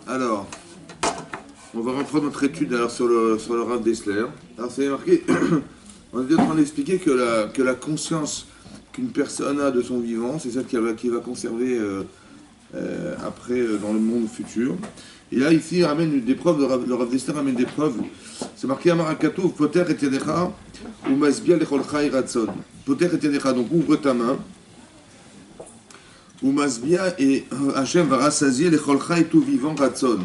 Alors, on va reprendre notre étude alors, sur le Rav Dessler. Alors, c'est marqué, on est en train d'expliquer que la conscience qu'une personne a de son vivant, c'est celle qui va conserver après dans le monde futur. Et là, ici, il ramène des preuves, le Rav Dessler ramène des preuves. C'est marqué Amarakatou, Poter et Yadecha, ou Masbia lecholcha iratson. Poter et Yadecha, donc ouvre ta main. Ou Masbia et Hachem va rassasier lecholcha et tout vivant ratson.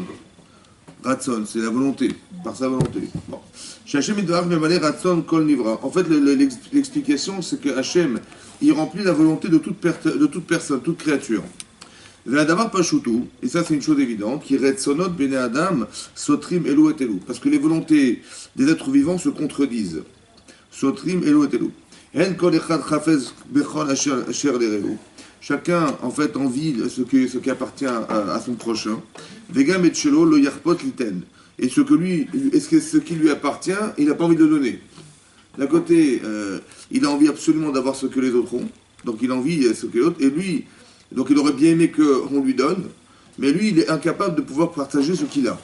Ratson, c'est la volonté, par sa volonté. Bon. Hachem Idvarach Memale Ratson Kol Nivra. En fait, l'explication, c'est que Hachem, il remplit la volonté de toute personne, toute créature. Ve'adavar Pashutu, et ça c'est une chose évidente, qui Retsonot Bene Adam Sotrim Elu et Elu. Parce que les volontés des êtres vivants se contredisent. Sotrim Elu et Elu. En Kol Echad Chafez Bechol Asher Lerelu. Chacun, en fait, envie ce qui appartient à son prochain. Vegam et Chelo le Yarpot Liten. Et ce qui lui appartient, il n'a pas envie de le donner. D'un côté, il a envie absolument d'avoir ce que les autres ont. Donc il a envie ce que les autres. Et lui, donc il aurait bien aimé qu'on lui donne. Mais lui, il est incapable de pouvoir partager ce qu'il a.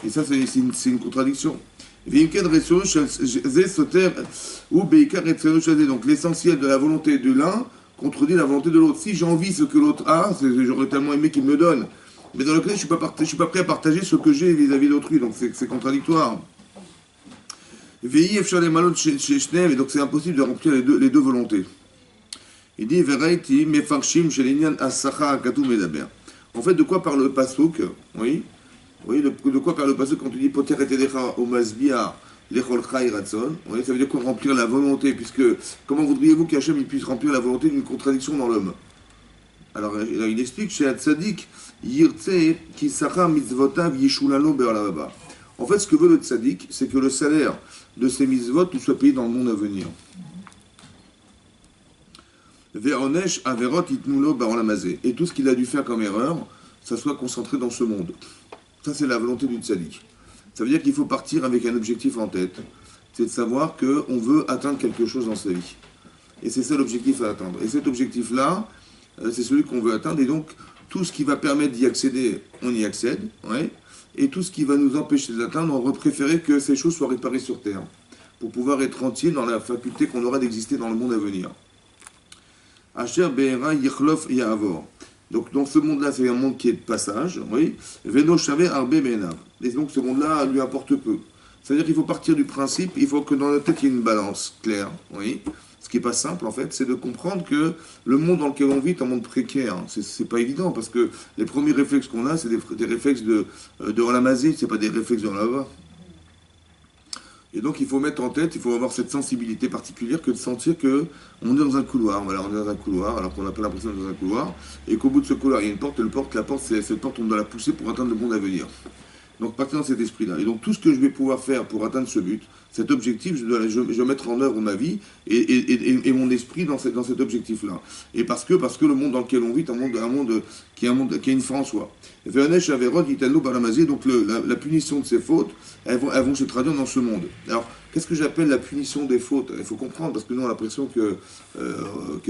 Et ça, c'est une contradiction. Donc l'essentiel de la volonté de l'un contredit la volonté de l'autre. Si j'ai envie ce que l'autre a, j'aurais tellement aimé qu'il me le donne. Mais dans lequel je ne suis pas prêt à partager ce que j'ai vis-à-vis d'autrui, donc c'est contradictoire. Et donc c'est impossible de remplir les deux volontés. Il dit en fait, de quoi parle le pasuk? Oui, de quoi parle le pasuk quand tu dis poter et telecha o masbia lechol chai ratson? Oui, ça veut dire quoi remplir la volonté, puisque comment voudriez-vous qu'Hachem puisse remplir la volonté d'une contradiction dans l'homme? Alors il explique chez Tzadik, Yirtse ki sacha mitzvotav yishulalo be'olam. En fait, ce que veut le Tzadik, c'est que le salaire de ses mitzvot tout soit payé dans le monde à venir. Ve'onesh averot itnulo ba'olamazé. Et tout ce qu'il a dû faire comme erreur, ça soit concentré dans ce monde. Ça, c'est la volonté du Tzadik. Ça veut dire qu'il faut partir avec un objectif en tête. C'est de savoir qu'on veut atteindre quelque chose dans sa vie. Et c'est ça l'objectif à atteindre. Et cet objectif-là, c'est celui qu'on veut atteindre, et donc tout ce qui va permettre d'y accéder, on y accède, ouais, et tout ce qui va nous empêcher d'atteindre, on aurait préféré que ces choses soient réparées sur Terre, pour pouvoir être entier dans la faculté qu'on aura d'exister dans le monde à venir. Asher Be'era Yichlof Ya'avor. Donc dans ce monde-là, c'est un monde qui est de passage, oui, Veno Shave Arbe Menav. Et donc ce monde-là lui importe peu. C'est-à-dire qu'il faut partir du principe, il faut que dans la tête il y ait une balance claire, oui. Ce qui n'est pas simple, en fait, c'est de comprendre que le monde dans lequel on vit est un monde précaire. C'est pas évident, parce que les premiers réflexes qu'on a, c'est des réflexes de Olamazé, c'est pas des réflexes de Olava. Et donc, il faut mettre en tête, il faut avoir cette sensibilité particulière que de sentir qu'on est dans un couloir. Voilà, on est dans un couloir, alors qu'on n'a pas l'impression d'être dans un couloir, et qu'au bout de ce couloir, il y a une porte, la porte, cette porte, on doit la pousser pour atteindre le monde à venir. Donc, partir dans cet esprit-là. Et donc, tout ce que je vais pouvoir faire pour atteindre ce but, cet objectif, je dois mettre en œuvre ma vie et mon esprit dans cet objectif-là. Et parce que le monde dans lequel on vit est un monde qui a une fin en soi. Donc, la punition de ces fautes, elles vont se traduire dans ce monde. Alors, qu'est-ce que j'appelle la punition des fautes? Il faut comprendre, parce que nous, on a l'impression que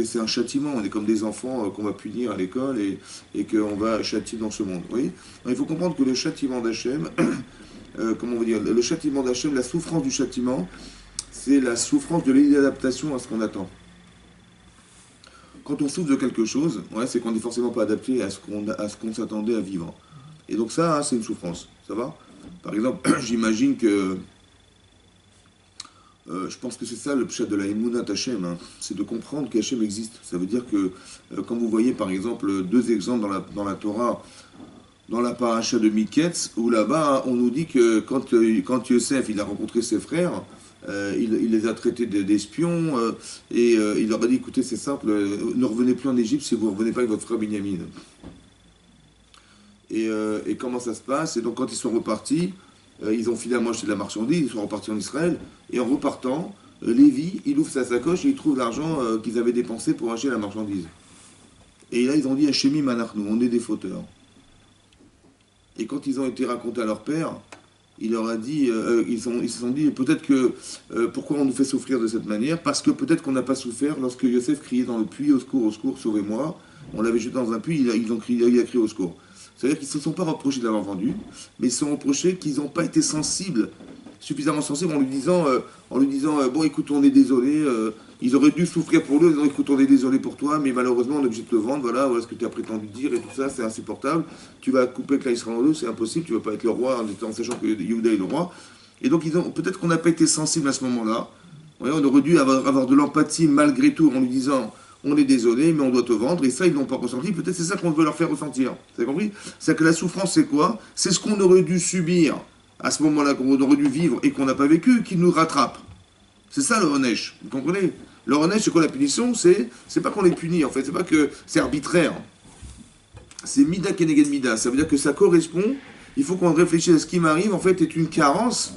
c'est un châtiment. On est comme des enfants qu'on va punir à l'école et qu'on va châtier dans ce monde. Oui. Alors, il faut comprendre que le châtiment d'Hachem, comment on va dire, le châtiment d'Hachem, la souffrance du châtiment, c'est la souffrance de l'inadaptation à ce qu'on attend. Quand on souffre de quelque chose, ouais, c'est qu'on n'est forcément pas adapté à ce qu'on s'attendait à vivre. Et donc ça, c'est une souffrance. Ça va? Par exemple, j'imagine que je pense que c'est ça le pshat de la Emunat Hachem, hein, c'est de comprendre qu'Hachem existe. Ça veut dire que, quand vous voyez par exemple deux exemples dans la Torah, dans la paracha de Miketz, où là-bas on nous dit que quand Yosef il a rencontré ses frères, il les a traités d'espions, et il leur a dit écoutez, c'est simple, ne revenez plus en Égypte si vous ne revenez pas avec votre frère Binyamin. Et comment ça se passe? Et donc quand ils sont repartis, ils ont finalement acheté de la marchandise, ils sont repartis en Israël, et en repartant, Lévi, il ouvre sa sacoche et il trouve l'argent qu'ils avaient dépensé pour acheter la marchandise. Et là ils ont dit Hachémi Manachnu, on est des fauteurs. Et quand ils ont été racontés à leur père, il leur a dit, ils se sont dit peut-être que pourquoi on nous fait souffrir de cette manière? Parce que peut-être qu'on n'a pas souffert lorsque Yosef criait dans le puits au secours, sauvez-moi. On l'avait jeté dans un puits, il a crié au secours. C'est-à-dire qu'ils ne se sont pas reprochés d'avoir vendu, mais ils se sont reprochés qu'ils n'ont pas été sensibles, suffisamment sensibles en lui disant bon écoute, on est désolé, ils auraient dû souffrir pour lui, ils disant écoute, on est désolé pour toi, mais malheureusement on est obligé de te vendre, voilà ce que tu as prétendu dire et tout ça, c'est insupportable, tu vas couper avec l'Israël en deux, c'est impossible, tu ne vas pas être le roi en sachant que Yehuda est le roi. Et donc peut-être qu'on n'a pas été sensible à ce moment-là. Ouais, on aurait dû avoir de l'empathie malgré tout en lui disant on est désolé, mais on doit te vendre, et ça, ils n'ont pas ressenti. Peut-être c'est ça qu'on veut leur faire ressentir. Vous avez compris? C'est que la souffrance, c'est quoi? C'est ce qu'on aurait dû subir à ce moment-là, qu'on aurait dû vivre et qu'on n'a pas vécu, qui nous rattrape. C'est ça le Honesh. Vous comprenez? Le Honesh, c'est quoi la punition? C'est pas qu'on est puni, en fait. C'est pas que c'est arbitraire. C'est Mida Keneged Mida. Ça veut dire que ça correspond. Il faut qu'on réfléchisse à ce qui m'arrive, en fait, est une carence.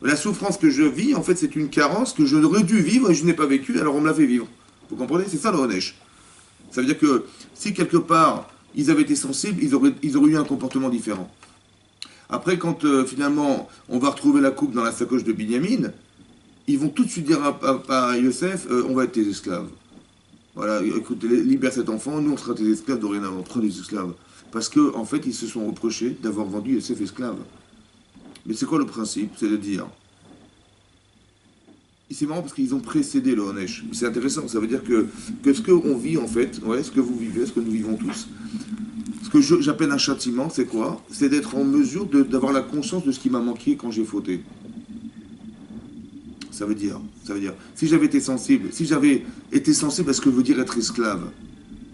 La souffrance que je vis, en fait, c'est une carence que je aurais dû vivre et je n'ai pas vécu, alors on me l'a fait vivre. Vous comprenez? C'est ça le Honesh. Ça veut dire que si quelque part ils avaient été sensibles, ils auraient eu un comportement différent. Après, quand finalement on va retrouver la coupe dans la sacoche de Binyamin, ils vont tout de suite dire à Yosef on va être tes esclaves. Voilà, écoute, libère cet enfant, nous on sera tes esclaves dorénavant, prends des esclaves. Parce qu'en fait, ils se sont reprochés d'avoir vendu Yosef esclave. Mais c'est quoi le principe? C'est de dire. Et c'est marrant parce qu'ils ont précédé le Honesh. C'est intéressant, ça veut dire que ce qu'on vit en fait, ouais, ce que vous vivez, ce que nous vivons tous, ce que j'appelle un châtiment, c'est quoi? C'est d'être en mesure d'avoir la conscience de ce qui m'a manqué quand j'ai fauté. Ça veut dire, si j'avais été sensible à ce que veut dire être esclave,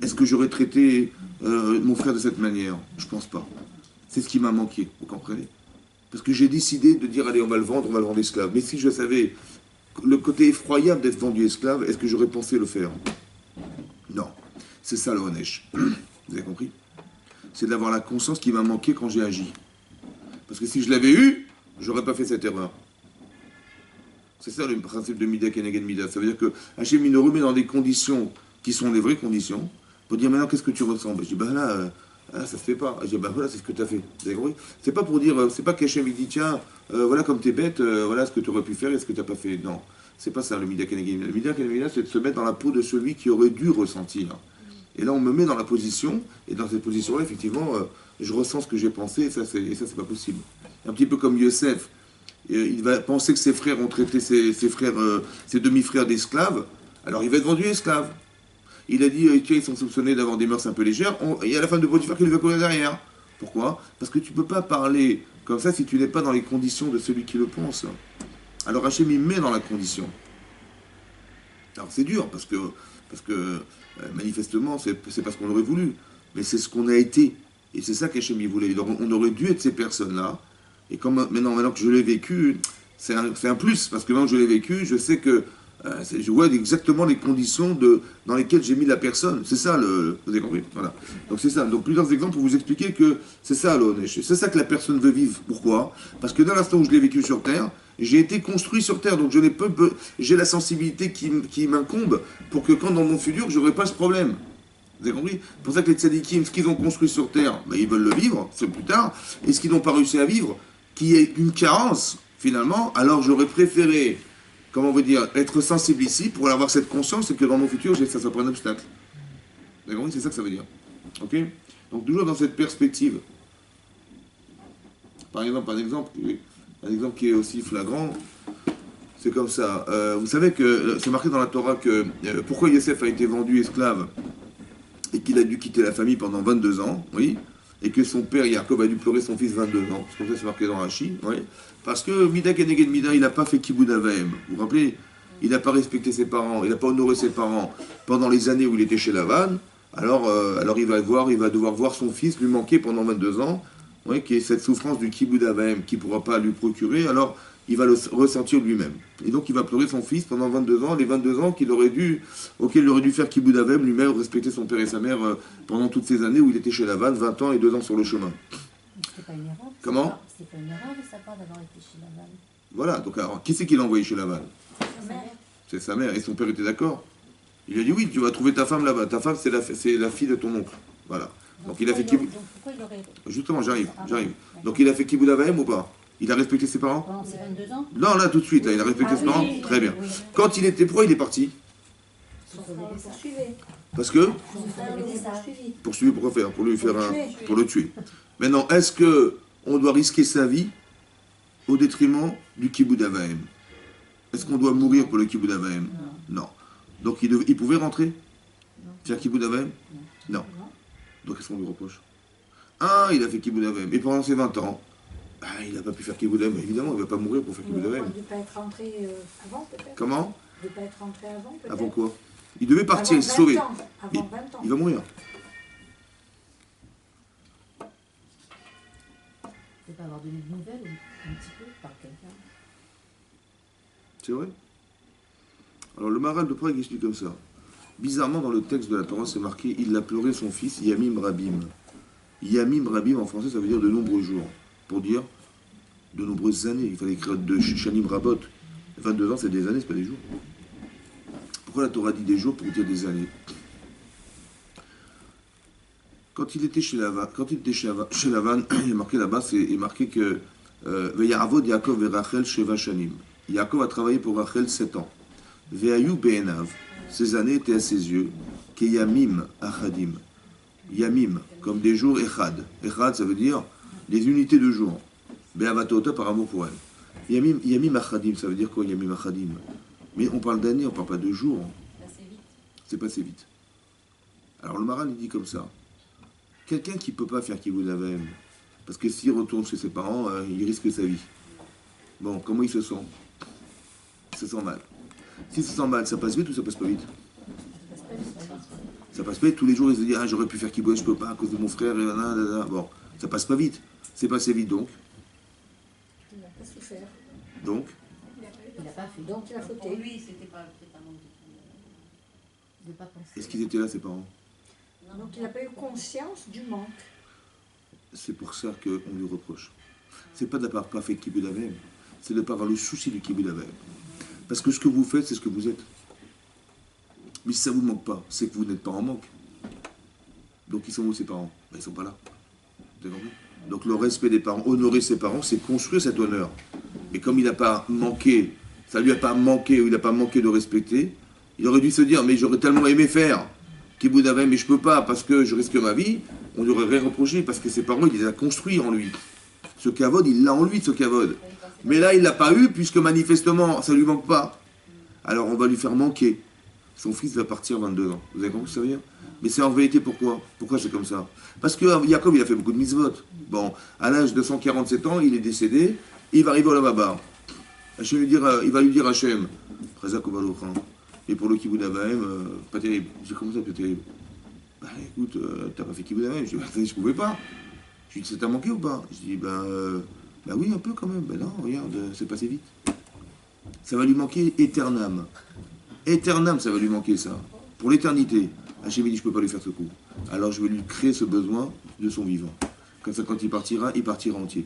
est-ce que j'aurais traité mon frère de cette manière? Je pense pas. C'est ce qui m'a manqué, vous comprenez? Parce que j'ai décidé de dire, allez, on va le vendre esclave. Mais si je savais le côté effroyable d'être vendu esclave, est-ce que j'aurais pensé le faire? Non. C'est ça le Honesh. Vous avez compris? C'est d'avoir la conscience qui m'a manqué quand j'ai agi. Parce que si je l'avais eu, j'aurais pas fait cette erreur. C'est ça le principe de Mida Keneged Mida. Ça veut dire que Hachem nous remet dans des conditions qui sont les vraies conditions pour dire maintenant qu'est-ce que tu ressens? Je dis ben là, ça se fait pas. Je dis ben voilà, c'est ce que tu as fait. Vous avez compris? C'est pas pour dire, c'est pas qu'Hachem il dit tiens, voilà comme t'es bête, voilà ce que tu aurais pu faire et ce que tu n'as pas fait. Non, c'est pas ça le Mida Keneged Mida. Le Mida Keneged Mida, c'est de se mettre dans la peau de celui qui aurait dû ressentir. Et là, on me met dans la position, et dans cette position-là, effectivement, je ressens ce que j'ai pensé, et ça, c'est pas possible. Un petit peu comme Yosef. Il va penser que ses frères ont traité ses demi-frères d'esclaves, alors il va être vendu esclave. Il a dit, tiens, ils sont soupçonnés d'avoir des mœurs un peu légères, il y a la femme de Potiphar qui lui va courir derrière. Pourquoi? Parce que tu ne peux pas parler comme ça si tu n'es pas dans les conditions de celui qui le pense. Alors Hachem, il met dans la condition. Alors c'est dur, parce que manifestement, c'est parce qu'on l'aurait voulu, mais c'est ce qu'on a été. Et c'est ça qu'Hachem, il voulait. Donc, on aurait dû être ces personnes-là. Et comme maintenant que je l'ai vécu, c'est un plus, parce que maintenant que je l'ai vécu, je sais que je vois exactement les conditions dans lesquelles j'ai mis la personne. C'est ça, vous avez compris? Voilà. Donc c'est ça. Donc plusieurs exemples pour vous expliquer que c'est ça le Honesh. C'est ça que la personne veut vivre. Pourquoi? Parce que dans l'instant où je l'ai vécu sur Terre, j'ai été construit sur Terre, donc j'ai la sensibilité qui m'incombe pour que quand dans mon futur, je n'aurai pas ce problème. Vous avez compris? C'est pour ça que les tzadikim, ce qu'ils ont construit sur Terre, ben, ils veulent le vivre, c'est plus tard, et ce qu'ils n'ont pas réussi à vivre, qui est une carence, finalement, alors j'aurais préféré, comment on veut dire, être sensible ici pour avoir cette conscience et que dans mon futur, ça soit pas un obstacle. Vous avez compris? C'est ça que ça veut dire. Ok? Donc toujours dans cette perspective. Par exemple, un exemple qui est aussi flagrant, c'est comme ça. Vous savez que c'est marqué dans la Torah que pourquoi Yosef a été vendu esclave et qu'il a dû quitter la famille pendant 22 ans, oui, et que son père Yaakov a dû pleurer son fils 22 ans. C'est comme ça c'est marqué dans Rashi, oui. Parce que Mida Keneged Mida, il n'a pas fait Kibud Avaim. Vous vous rappelez? Il n'a pas respecté ses parents, il n'a pas honoré ses parents pendant les années où il était chez Lavan. Alors il va devoir voir son fils lui manquer pendant 22 ans, oui, qui est cette souffrance du Kibud Avaim qu'il ne pourra pas lui procurer, alors il va le ressentir lui-même. Et donc il va pleurer son fils pendant 22 ans, les 22 ans auxquels il aurait dû faire Kibud Avaim lui-même, respecter son père et sa mère pendant toutes ces années où il était chez Lavan, 20 ans et 2 ans sur le chemin. C'est pas une erreur. Comment? C'est pas une erreur de sa part d'avoir été chez Lavan. Voilà, donc alors, qui c'est qui l'a envoyé chez Lavan? Sa mère. C'est sa mère, et son père était d'accord. Il lui a dit oui, tu vas trouver ta femme là-bas, ta femme c'est la fille de ton oncle. Voilà. Donc il a fait Kibud... Pourquoi il aurait... Justement, j'arrive. Donc il a fait Kibud Avaim ou pas? Il a respecté ses parents? Pendant ses 22 ans? Non, là tout de suite, là, il a respecté ses parents? Très bien. Quand il était pourquoi il est parti? Son frère le poursuivait. Parce que Son frère le poursuivi. poursuivi, pourquoi faire? Pour lui faire tuer. pour le tuer. Maintenant, est-ce que on doit risquer sa vie au détriment du Kibbutz Avaim? Est-ce qu'on doit mourir pour le Kibbutz Avaim? Non. Donc il pouvait rentrer? Faire Kibbutz Avaim? Non. Donc qu'est-ce qu'on lui reproche? Ah, il a fait Kibbutz Avaim. Et pendant ses 20 ans, il n'a pas pu faire Kibbutz Avaim. Évidemment, il ne va pas mourir pour faire Kibbutz Avaim. De ne pas être rentré avant, peut-être. Comment? De ne pas être rentré avant, peut-être. Avant quoi? Il devait partir, il se Avant sauver. 20 ans. Avant 20 ans. Il va mourir. C'est pas avoir donné de nouvelles un petit peu par quelqu'un. C'est vrai? Alors le Maharal de Prague explique comme ça. Bizarrement, dans le texte de la Torah, c'est marqué il a pleuré son fils Yamim Rabim. Yamim Rabim en français, ça veut dire de nombreux jours. Pour dire de nombreuses années. Il fallait écrire de Shanim Rabot. 22 ans, c'est des années, c'est pas des jours. Pourquoi la Torah dit des jours pour dire des années? Quand il était chez Lavan, il est marqué là-bas, il est marqué que Ve'yaravod Yaakov ve'Rachel Sheva Shanim. Yaakov a travaillé pour Rachel 7 ans. Ve'ayu be'enav. Ces années étaient à ses yeux. Keyamim achadim. Yamim, comme des jours echad. Echad, ça veut dire des unités de jours. Be'avatota par amour pour elle. Yamim achadim, ça veut dire quoi Yamim achadim? Mais on parle d'années, on ne parle pas de jours. C'est passé vite. Alors le Maharal, il dit comme ça. Quelqu'un qui ne peut pas faire Kibbutz Avaim, parce que s'il retourne chez ses parents, il risque sa vie. Bon, comment il se sent? Il se sent mal. S'il se sent mal, ça passe vite ou ça passe pas vite? Ça passe pas vite. Tous les jours, il se dit, j'aurais pu faire Kibbutz, je peux pas à cause de mon frère. Et bon, ça passe pas vite. C'est passé vite donc. Il n'a pas souffert. Donc, Il n'a pas fait. Donc il a fauté. Pour lui, c'était pas manque de pas penser. est-ce qu'ils étaient là, ses parents? Donc il n'a pas eu conscience du manque. C'est pour ça qu'on lui reproche. C'est pas d'avoir pas fait Kibbutz Avaim, c'est de ne pas avoir le souci du Kibbutz Avaim. Parce que ce que vous faites, c'est ce que vous êtes. Mais si ça vous manque pas, c'est que vous n'êtes pas en manque. Donc ils sont où ses parents? Ils ne sont pas là. Vous avez compris? Donc le respect des parents, honorer ses parents, c'est construire cet honneur. Et comme il n'a pas manqué, ça lui a pas manqué ou il n'a pas manqué de respecter, il aurait dû se dire, mais j'aurais tellement aimé faire Kibbutz Avaim, mais je peux pas parce que je risque ma vie. On lui aurait rien reproché parce que ses parents, il les a construits en lui. Ce kavod, il l'a en lui, ce kavod. Mais là, il l'a pas eu puisque manifestement, ça lui manque pas. Alors on va lui faire manquer. Son fils va partir 22 ans. Vous avez compris ce que ça veut dire? Mais c'est en vérité pourquoi? Pourquoi c'est comme ça? Parce que Yaakov, il a fait beaucoup de mitzvot. Bon, à l'âge de 147 ans, il est décédé. Il va arriver au Lamaba. Il va lui dire Hachem, et pour le Kibbutz Avaim, pas terrible. J'ai comment ça, pas terrible? Bah écoute, t'as pas fait Kibbutz Avaim? Je dis, je pouvais pas. Je lui dis, ça t'a manqué ou pas? Je dis, bah oui, un peu quand même. Ben non, regarde, c'est passé vite. Ça va lui manquer éternam. Éternam, ça va lui manquer ça. Pour l'éternité. Hachem dit, je peux pas lui faire ce coup. Alors je vais lui créer ce besoin de son vivant. Comme ça, quand il partira entier.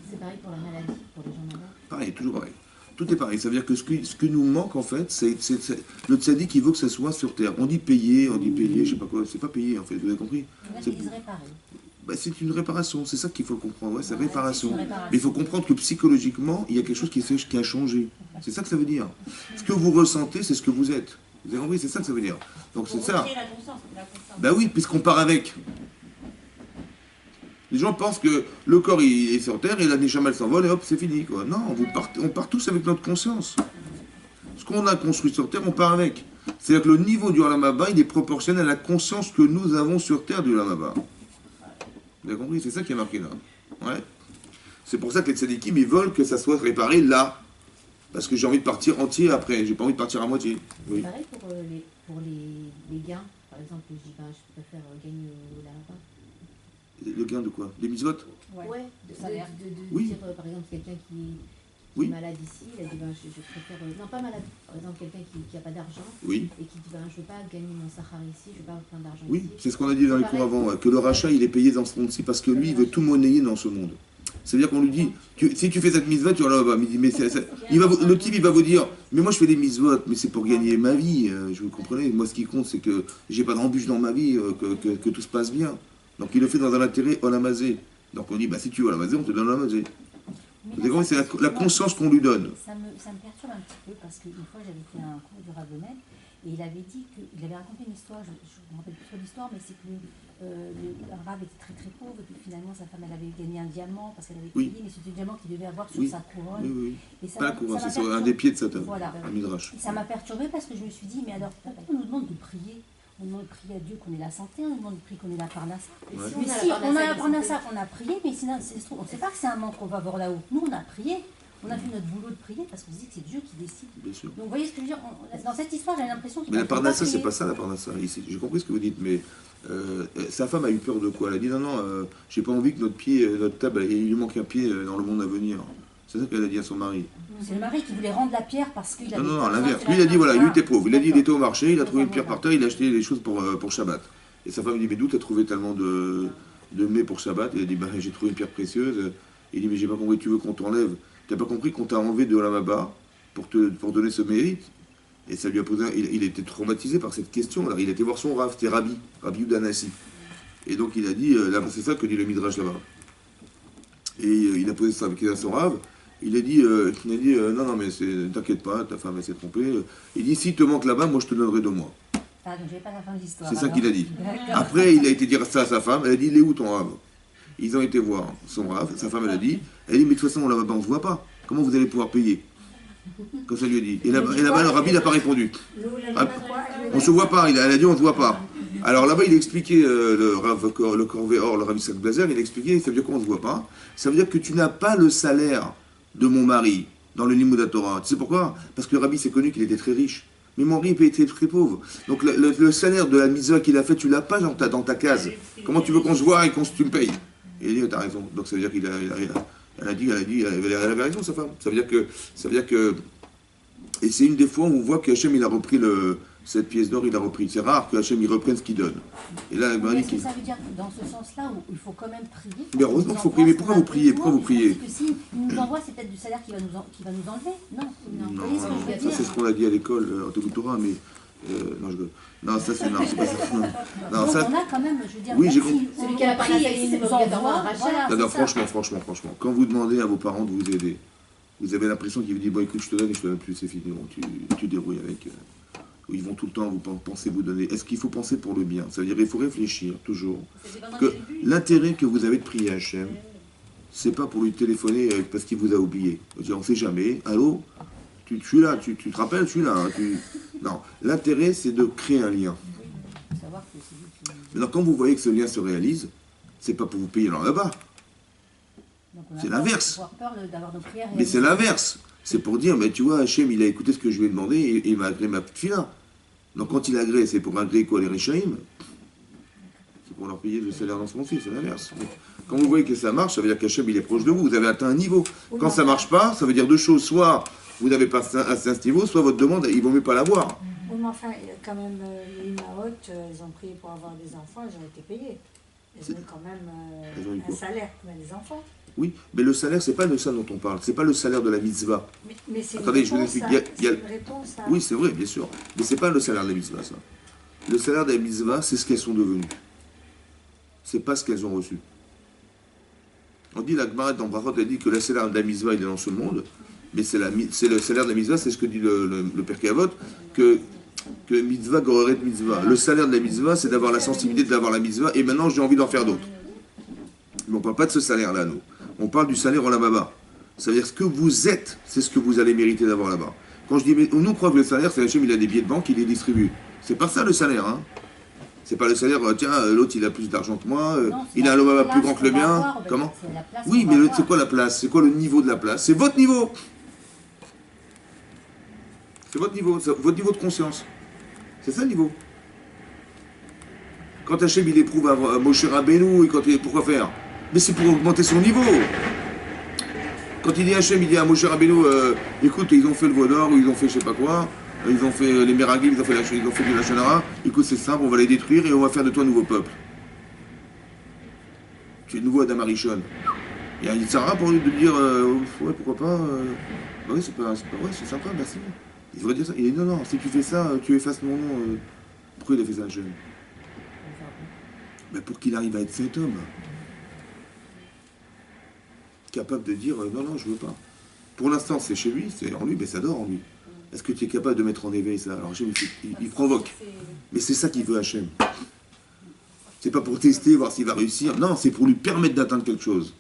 C'est pareil pour la maladie, pour les gens malades? Pareil, toujours pareil. Tout est pareil. Ça veut dire que ce que nous manque, en fait, c'est le tzaddik qui veut que ça soit sur terre. On dit payer, je sais pas quoi. C'est pas payer, en fait. Vous avez compris? C'est réparer. C'est une réparation. C'est ça qu'il faut comprendre. Ouais, c'est réparation. C'est une réparation. Mais il faut comprendre que psychologiquement, il y a quelque chose qui a changé. C'est ça que ça veut dire. Ce que vous ressentez, c'est ce que vous êtes. Vous avez compris? C'est ça que ça veut dire. Donc c'est ça. Ben oui, puisqu'on part avec. Les gens pensent que le corps il est sur terre et la neshama elle s'envole et hop, c'est fini, quoi. Non, on part tous avec notre conscience. Ce qu'on a construit sur terre, on part avec. C'est-à-dire que le niveau du Olam Haba, il est proportionnel à la conscience que nous avons sur terre du Olam Haba. Vous avez compris? C'est ça qui est marqué là. Ouais. C'est pour ça que les tzadikim, ils veulent que ça soit réparé là. Parce que j'ai envie de partir entier après. J'ai pas envie de partir à moitié. Oui. Pareil pour les gains. Par exemple, je dis, je préfère gagner là-bas. Le gain de quoi? Des mitzvot? Ouais, de Oui. dire, par exemple, quelqu'un qui Oui. est malade ici, il a dit, je préfère... non, pas malade. Par exemple, quelqu'un qui n'a pas d'argent Oui. et qui dit, je ne veux pas gagner mon sahar ici, je ne veux pas avoir plein d'argent Oui, ici. c'est ce qu'on a dit dans les cours avant, que le rachat, il est payé dans ce monde-ci parce que lui, il veut tout monnayer dans ce monde. C'est-à-dire qu'on lui dit, si tu fais cette mitzvot, tu vas là-bas. Le type, il va vous dire, mais moi je fais des mitzvot, mais c'est pour gagner ma vie. Je vous comprenez. Moi, ce qui compte, c'est que j'ai pas d'embûche dans ma vie, que tout se passe bien. Donc il le fait dans un intérêt olamazé. Donc on dit, si tu veux olamazé, on te donne olamazé. Vous avez compris, c'est la conscience qu'on lui donne. Ça me perturbe un petit peu parce qu'une fois j'avais fait un cours du Rav Benet Et il avait dit qu'il avait raconté une histoire, je ne me rappelle plus trop l'histoire, mais c'est que un rave était très très pauvre, et puis finalement sa femme elle avait gagné un diamant parce qu'elle avait Oui. payé, mais c'était un diamant qu'il devait avoir sur Oui. sa couronne. Oui, oui. Et ça Pas la m'a- couronne, ça m'a c'est sur un perturbé. des pieds de Satan, Voilà. un midrash. Et ça m'a perturbée parce que je me suis dit, mais alors pourquoi on nous demande de prier? On nous demande de prier à Dieu qu'on ait la santé, on nous demande de prier qu'on ait la parnassa. Ouais. Mais si on a la parnassa, on a prié, mais sinon, on ne sait pas que c'est un manque qu'on va avoir là-haut. Nous, on a prié, on a fait notre boulot de prier parce qu'on se dit que c'est Dieu qui décide. Bien sûr. Donc vous voyez ce que je veux dire? Dans cette histoire, j'ai l'impression qu'il Mais la faut pas parnassa, c'est prier. pas ça la parnassa. J'ai compris ce que vous dites, mais sa femme a eu peur de quoi? Elle a dit non, non, j'ai pas envie que notre pied, notre table, il lui manque un pied dans le monde à venir. C'est ça qu'elle a dit à son mari. C'est le mari qui voulait rendre la pierre parce qu'il avait... Non, non, non, peur l'inverse. de Lui, il a dit voilà, lui était D'accord. pauvre. Il a dit il était au marché, il a trouvé une pierre Voilà. par terre, il a acheté des choses pour Shabbat. Et sa femme lui dit mais d'où t'as trouvé tellement de mets pour Shabbat? Il a dit bah j'ai trouvé une pierre précieuse. Il dit mais j'ai pas compris, tu veux qu'on t'enlève? T'as pas compris qu'on t'a enlevé de Olam pour donner ce mérite? Et ça lui a posé. Il était traumatisé par cette question. Alors il a été voir son Rav, c'était Rabbi Udanassi. Et donc il a dit, c'est ça que dit le Midrash là-bas. Et il a posé ça avec son Rav. Il a dit, non, non, mais t'inquiète pas, ta femme elle s'est trompée. Il dit, si te manque là-bas, moi je te donnerai 2 mois. Ah, donc j'ai pas la fin de l'histoire. C'est ça alors. qu'il a dit. D'accord. Après, il a été dire ça à sa femme. Elle a dit, il est où ton Rav? Ils ont été voir son Rav. Sa femme, elle a dit, mais de toute façon, là-bas, on se voit pas. Comment vous allez pouvoir payer? Comme ça lui a dit. Et là-bas, le Rabbi n'a pas répondu. On se voit pas. Elle a dit, on se voit pas. Alors là-bas, il a expliqué, le Corvé Or, le Rabbi Isaac Blazer, il a expliqué, ça veut dire qu'on ne se voit pas. Ça veut dire que tu n'as pas le salaire de mon mari dans le Limud Torah. Tu sais pourquoi? Parce que le Rabbi s'est connu qu'il était très riche. Mais mon mari était très pauvre. Donc le salaire de la mitzvah qu'il a fait, tu l'as pas dans ta case. Comment tu veux qu'on se voit et qu'on tu me payes? Et il a dit, t'as raison. Donc ça veut dire elle a dit, elle avait raison, sa femme. Ça veut dire que, et c'est une des fois où on voit qu'Hachem, il a repris cette pièce d'or, il a repris. C'est rare que Hachem, il reprenne ce qu'il donne. Et là, Mais est-ce que ça veut dire que dans ce sens-là, où il faut quand même prier? Mais heureusement qu'il faut prier. Mais pourquoi vous priez? Pourquoi vous priez? Parce que s'il nous envoie, c'est peut-être du salaire qui va nous enlever. Non. Vous voyez ce que je veux Ça dire? c'est ce qu'on a dit à l'école, en Talmud Torah, mais non, je non, ça c'est non, c'est pas ça. Non, Donc ça. on a quand même, je veux dire, Oui, même j'ai si compris. on Celui qui a la prie parnassa, et il c'est nous pas obligatoire, envoie, un rachat. voilà, Non, non, c'est ça. franchement, quand vous demandez à vos parents de vous aider, vous avez l'impression qu'ils vous disent bon écoute, je te donne et je te donne plus, c'est fini, bon, tu débrouilles avec. Ils vont tout le temps vous penser vous donner. Est-ce qu'il faut penser pour le bien? Ça veut dire qu'il faut réfléchir toujours que l'intérêt que vous avez de prier à Hachem, c'est pas pour lui téléphoner parce qu'il vous a oublié. On ne sait jamais. Allô, tu suis là, tu te rappelles, je suis là. Hein, Non, l'intérêt c'est de créer un lien. Faut savoir que c'est lui qui- Maintenant, quand vous voyez que ce lien se réalise, c'est pas pour vous payer là-bas. Donc on a C'est peur- l'inverse. faut avoir peur d'avoir nos prières Mais c'est réalisées. l'inverse. C'est pour dire, mais tu vois, Hachem, il a écouté ce que je lui ai demandé et il m'a agréé ma petite fila. Donc quand il agrée, c'est pour agréer quoi, les Réchaïm? C'est pour leur payer le salaire dans ce monde-ci, c'est l'inverse. Quand vous voyez que ça marche, ça veut dire qu'Hachem, il est proche de vous, vous avez atteint un niveau. Quand ça marche pas, ça veut dire 2 choses. Soit vous n'avez pas atteint ce niveau, soit votre demande, il vaut mieux pas l'avoir. Oui, mais enfin, quand même, les Imaot, elles ont prié pour avoir des enfants, elles ont été payées. Elles ont eu quand même Elles ont eu un quoi? salaire comme des enfants. Oui, mais le salaire, c'est pas de ça dont on parle. C'est pas le salaire de la mitzvah. Mais c'est Attendez, une je vous réponse, explique. ça. Il y a- C'est une réponse, ça. Oui, c'est vrai, bien sûr. Mais c'est pas le salaire de la mitzvah, ça. Le salaire de la mitzvah, c'est ce qu'elles sont devenues. C'est pas ce qu'elles ont reçu. On dit, la Gemara dans Brachot, elle dit que le salaire de la mitzvah, il est dans ce monde. Mais c'est le salaire de la mitzvah, c'est ce que dit le Pirkei Avot, que mitzvah goreret mitzvah. Le salaire de la mitzvah, c'est d'avoir la sensibilité d'avoir la mitzvah, et maintenant j'ai envie d'en faire d'autres. Mais on ne parle pas de ce salaire-là, nous. On parle du salaire en là-bas. Ça veut dire ce que vous êtes, c'est ce que vous allez mériter d'avoir là-bas. Quand je dis, mais nous croit que le salaire, c'est Hachem, il a des billets de banque, il les distribue. C'est pas ça le salaire, hein. C'est pas le salaire, tiens, l'autre il a plus d'argent que moi, Non, c'est il a un la lobaba place plus grand que le qu'on va mien. avoir, Comment? c'est la place Oui, qu'on mais va avoir. c'est quoi la place? C'est quoi le niveau de la place? C'est votre niveau. C'est votre niveau, votre niveau de conscience. C'est ça le niveau. Quand Hachem il éprouve à Moshe Rabbeinu, et pourquoi faire? Mais c'est pour augmenter son niveau. Quand il dit Hachem, il dit à Moshe Rabbeinu, écoute, ils ont fait le veau d'or, ou ils ont fait je sais pas quoi, ils ont fait les Meraglim, ils ont fait du Lachonara, écoute, c'est simple, on va les détruire et on va faire de toi un nouveau peuple. Tu es nouveau Adam Arishon. Il y a une Sarah pour lui de dire, ouais, pourquoi pas, bah oui, c'est pas vrai, c'est sympa, merci. Il devrait dire ça. Il dit, non, si tu fais ça, tu effaces mon nom. Pourquoi il a fait ça, Hachem? Ben pour qu'il arrive à être cet homme. Capable de dire, non, je veux pas. Pour l'instant, c'est chez lui, c'est en lui, mais ça dort en lui. Est-ce que tu es capable de mettre en éveil ça? Alors Hachem, il provoque. Mais c'est ça qu'il veut Hachem. C'est pas pour tester, voir s'il va réussir. Non, c'est pour lui permettre d'atteindre quelque chose.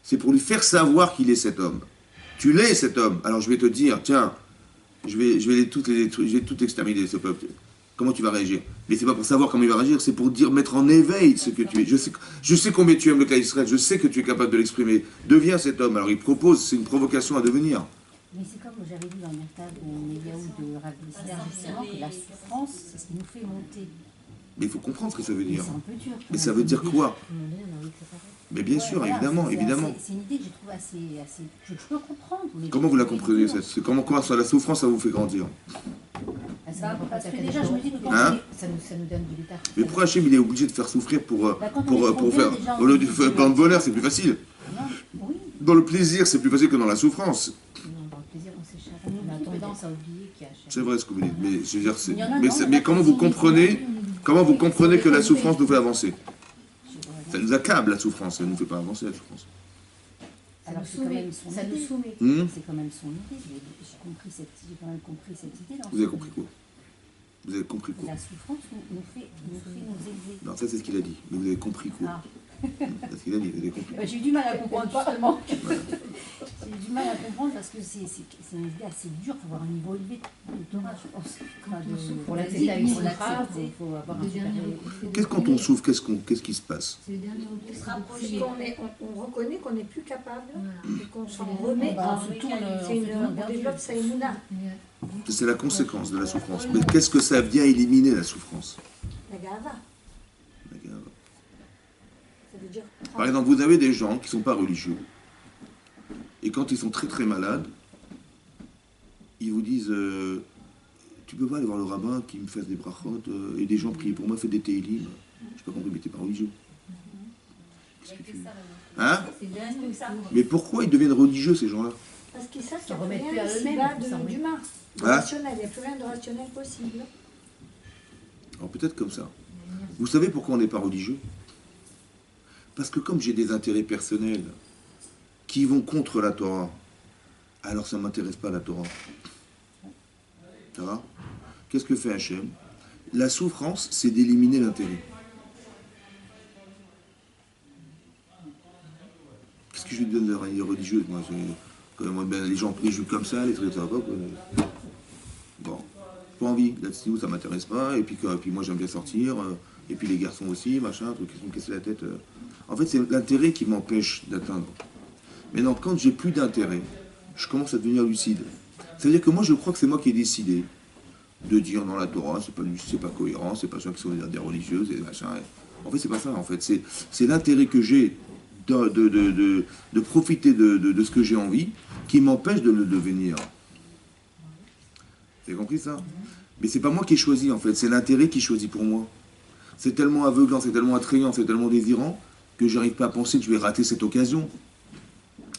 C'est pour lui faire savoir qu'il est cet homme. Tu l'es cet homme. Alors je vais te dire, tiens, je vais tout exterminer ce peuple. Comment tu vas réagir? Mais c'est pas pour savoir comment il va réagir, c'est pour dire, mettre en éveil ce que tu es. Je sais combien tu aimes le cas Israël, je sais que tu es capable de l'exprimer. Deviens cet homme. Alors il propose, c'est une provocation à devenir. Mais c'est comme j'avais dit dans le Mertag ou Négaou de Rav Dessler, justement, que la souffrance, c'est ce qui nous fait monter. Mais il faut comprendre ce que ça veut dire. C'est un peu dur. Mais ça veut dire quoi? Mais bien sûr, Voilà, évidemment, évidemment. C'est une idée que j'ai trouvée assez... Je peux comprendre. Comment vous la comprenez? Comment la souffrance, ça vous fait grandir? Parce que déjà, je me dis que quand Hein? ça nous donne du létard. Mais pourquoi Hachem, il est obligé de faire souffrir pour faire... déjà, Au lieu de faire dans le bonheur, c'est plus facile. Oui. Dans le plaisir, c'est plus facile que dans la souffrance. Non, dans le plaisir, on s'échappe. On a tendance à oublier qu'il y a... C'est vrai ce que vous dites, mais je veux dire, Il y en a, mais comment vous comprenez que la souffrance nous fait avancer? Ça nous accable la souffrance, ça ne nous fait pas avancer la souffrance. Alors c'est quand même son Ça nous idée. soumet. C'est quand même son idée. J'ai quand même compris cette idée. Vous avez compris quoi? Vous avez compris quoi? La souffrance nous fait nous élever. Non, ça c'est ce qu'il a dit. Mais vous avez compris quoi? Ah. C'est ce qu'il a dit, vous avez compris. J'ai eu du mal à comprendre justement. J'ai eu du mal à comprendre parce que c'est une idée assez dure pour avoir un niveau élevé de Torah, je pense. Pour l'accepter avec son phrase, il il faut avoir un super... Qu'est-ce quand on souffre, qu'est-ce qui se passe? C'est le dernier On reconnaît qu'on n'est plus capable et qu'on s'en On remet va- en on se tourne, on développe sa émouna, C'est la conséquence de la souffrance. Mais qu'est-ce que ça vient éliminer, la souffrance? la gava. La gave. Ça veut dire Par exemple, vous avez des gens qui ne sont pas religieux. Et quand ils sont très très malades, ils vous disent tu peux pas aller voir le rabbin qui me fasse des brachot et des gens prient pour moi, fait des télim. Je pas compris, mais t'es pas religieux. Qu'est-ce que tu... Hein? Mais pourquoi ils deviennent religieux ces gens-là? parce qu'ils savent qu'il S'en n'y a remettent plus plus à rien eux-mêmes, ici-bas ils s'en d'humain, de Hein? rationnel, il n'y a plus rien de rationnel possible. Alors peut-être comme ça. Vous savez pourquoi on n'est pas religieux? Parce que comme j'ai des intérêts personnels qui vont contre la Torah, alors ça ne m'intéresse pas la Torah. Ça va? Qu'est-ce que fait Hachem? La souffrance, c'est d'éliminer l'intérêt. Qu'est-ce que je lui donne de la religieuse? Moi, les gens prient juste comme ça, les trucs, ça va pas. Quoi. Bon, pas envie. Là-dessus, ça m'intéresse pas. Et puis moi, j'aime bien sortir. Et puis les garçons aussi, machin, truc qui me cassent la tête. En fait, c'est l'intérêt qui m'empêche d'atteindre. Maintenant, quand j'ai plus d'intérêt, je commence à devenir lucide. C'est-à-dire que moi, je crois que c'est moi qui ai décidé de dire dans la Torah, c'est pas cohérent, c'est pas ça qui sont des religieuses et machin. En fait, c'est pas ça. En fait, c'est l'intérêt que j'ai de profiter de ce que j'ai envie qui m'empêche de le devenir. Vous avez compris ça? Mais c'est pas moi qui ai choisi, en fait. C'est l'intérêt qui choisit pour moi. C'est tellement aveuglant, c'est tellement attrayant, c'est tellement désirant que j'arrive pas à penser que je vais rater cette occasion.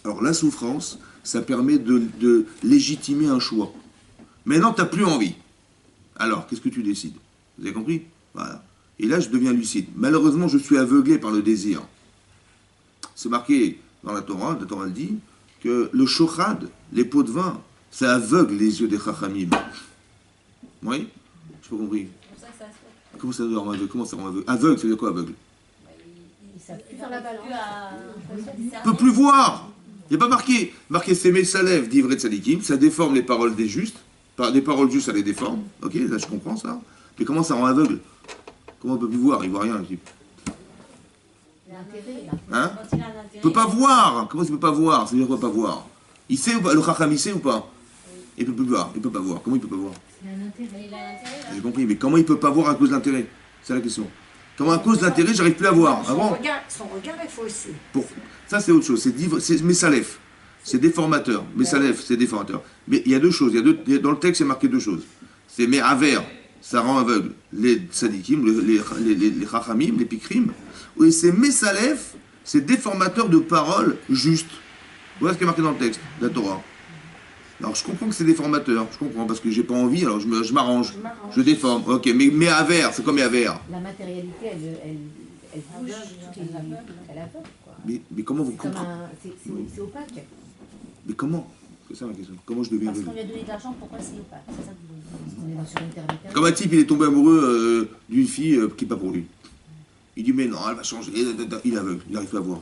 Alors la souffrance, ça permet de légitimer un choix. Maintenant, tu n'as plus envie. Alors, qu'est-ce que tu décides? Vous avez compris? Voilà. Et là, je deviens lucide. Malheureusement, je suis aveuglé par le désir. C'est marqué dans la Torah le dit, que le shochad, les pots de vin, ça aveugle les yeux des chachamim. Oui? Je n'ai pas compris. Comment ça rend aveugle? Comment ça rend aveugle? Aveugle, ça veut dire quoi aveugle? Ils savent plus faire la balance. Il ne peut plus voir. Il n'y a pas marqué. Marqué c'est mes salèves d'ivre et de sadikim, ça déforme les paroles des justes. Des paroles justes, ça les déforme. Ok, là je comprends ça. Mais comment ça rend aveugle? Comment on ne peut plus voir? Il ne voit rien. Hein? Il ne peut pas voir. Comment il ne peut pas voir? Ça veut dire quoi pas voir? Il sait ou pas? Le chacham, il sait ou pas? Il ne peut plus voir. Il ne peut pas voir. Comment il ne peut pas voir? J'ai compris, mais comment il ne peut pas voir à cause de l'intérêt? C'est la question. Comment à cause de l'intérêt, j'arrive plus à voir? Son regard est faussé. Ça, c'est autre chose. C'est Messalef. C'est déformateur. Messalef, c'est déformateur. Mais il y a deux choses. Dans le texte, il y a marqué deux choses. C'est Me'aver, ça rend aveugle. Les sadikim, les chachamim, les pikrim. Et c'est Messalef, c'est déformateur de paroles justes. Voilà ce qui est marqué dans le texte de la Torah. Alors je comprends que c'est déformateur, je comprends, parce que j'ai pas envie, alors je m'arrange, je déforme. Ok, mais avers, c'est quoi mais avers? La matérialité, elle bouge, elle aveugle, quoi. Mais comment vous comprenez? C'est opaque. Mais comment? C'est ça ma question. Comment je deviens Parce aveugle? qu'on lui a donné de l'argent pour passer au pape. C'est ça que vous voulez dire. On est sur l'intermédiaire. Comme un type, il est tombé amoureux d'une fille qui n'est pas pour lui. Il dit, mais non, elle va changer. Il est aveugle, il n'arrive pas à voir.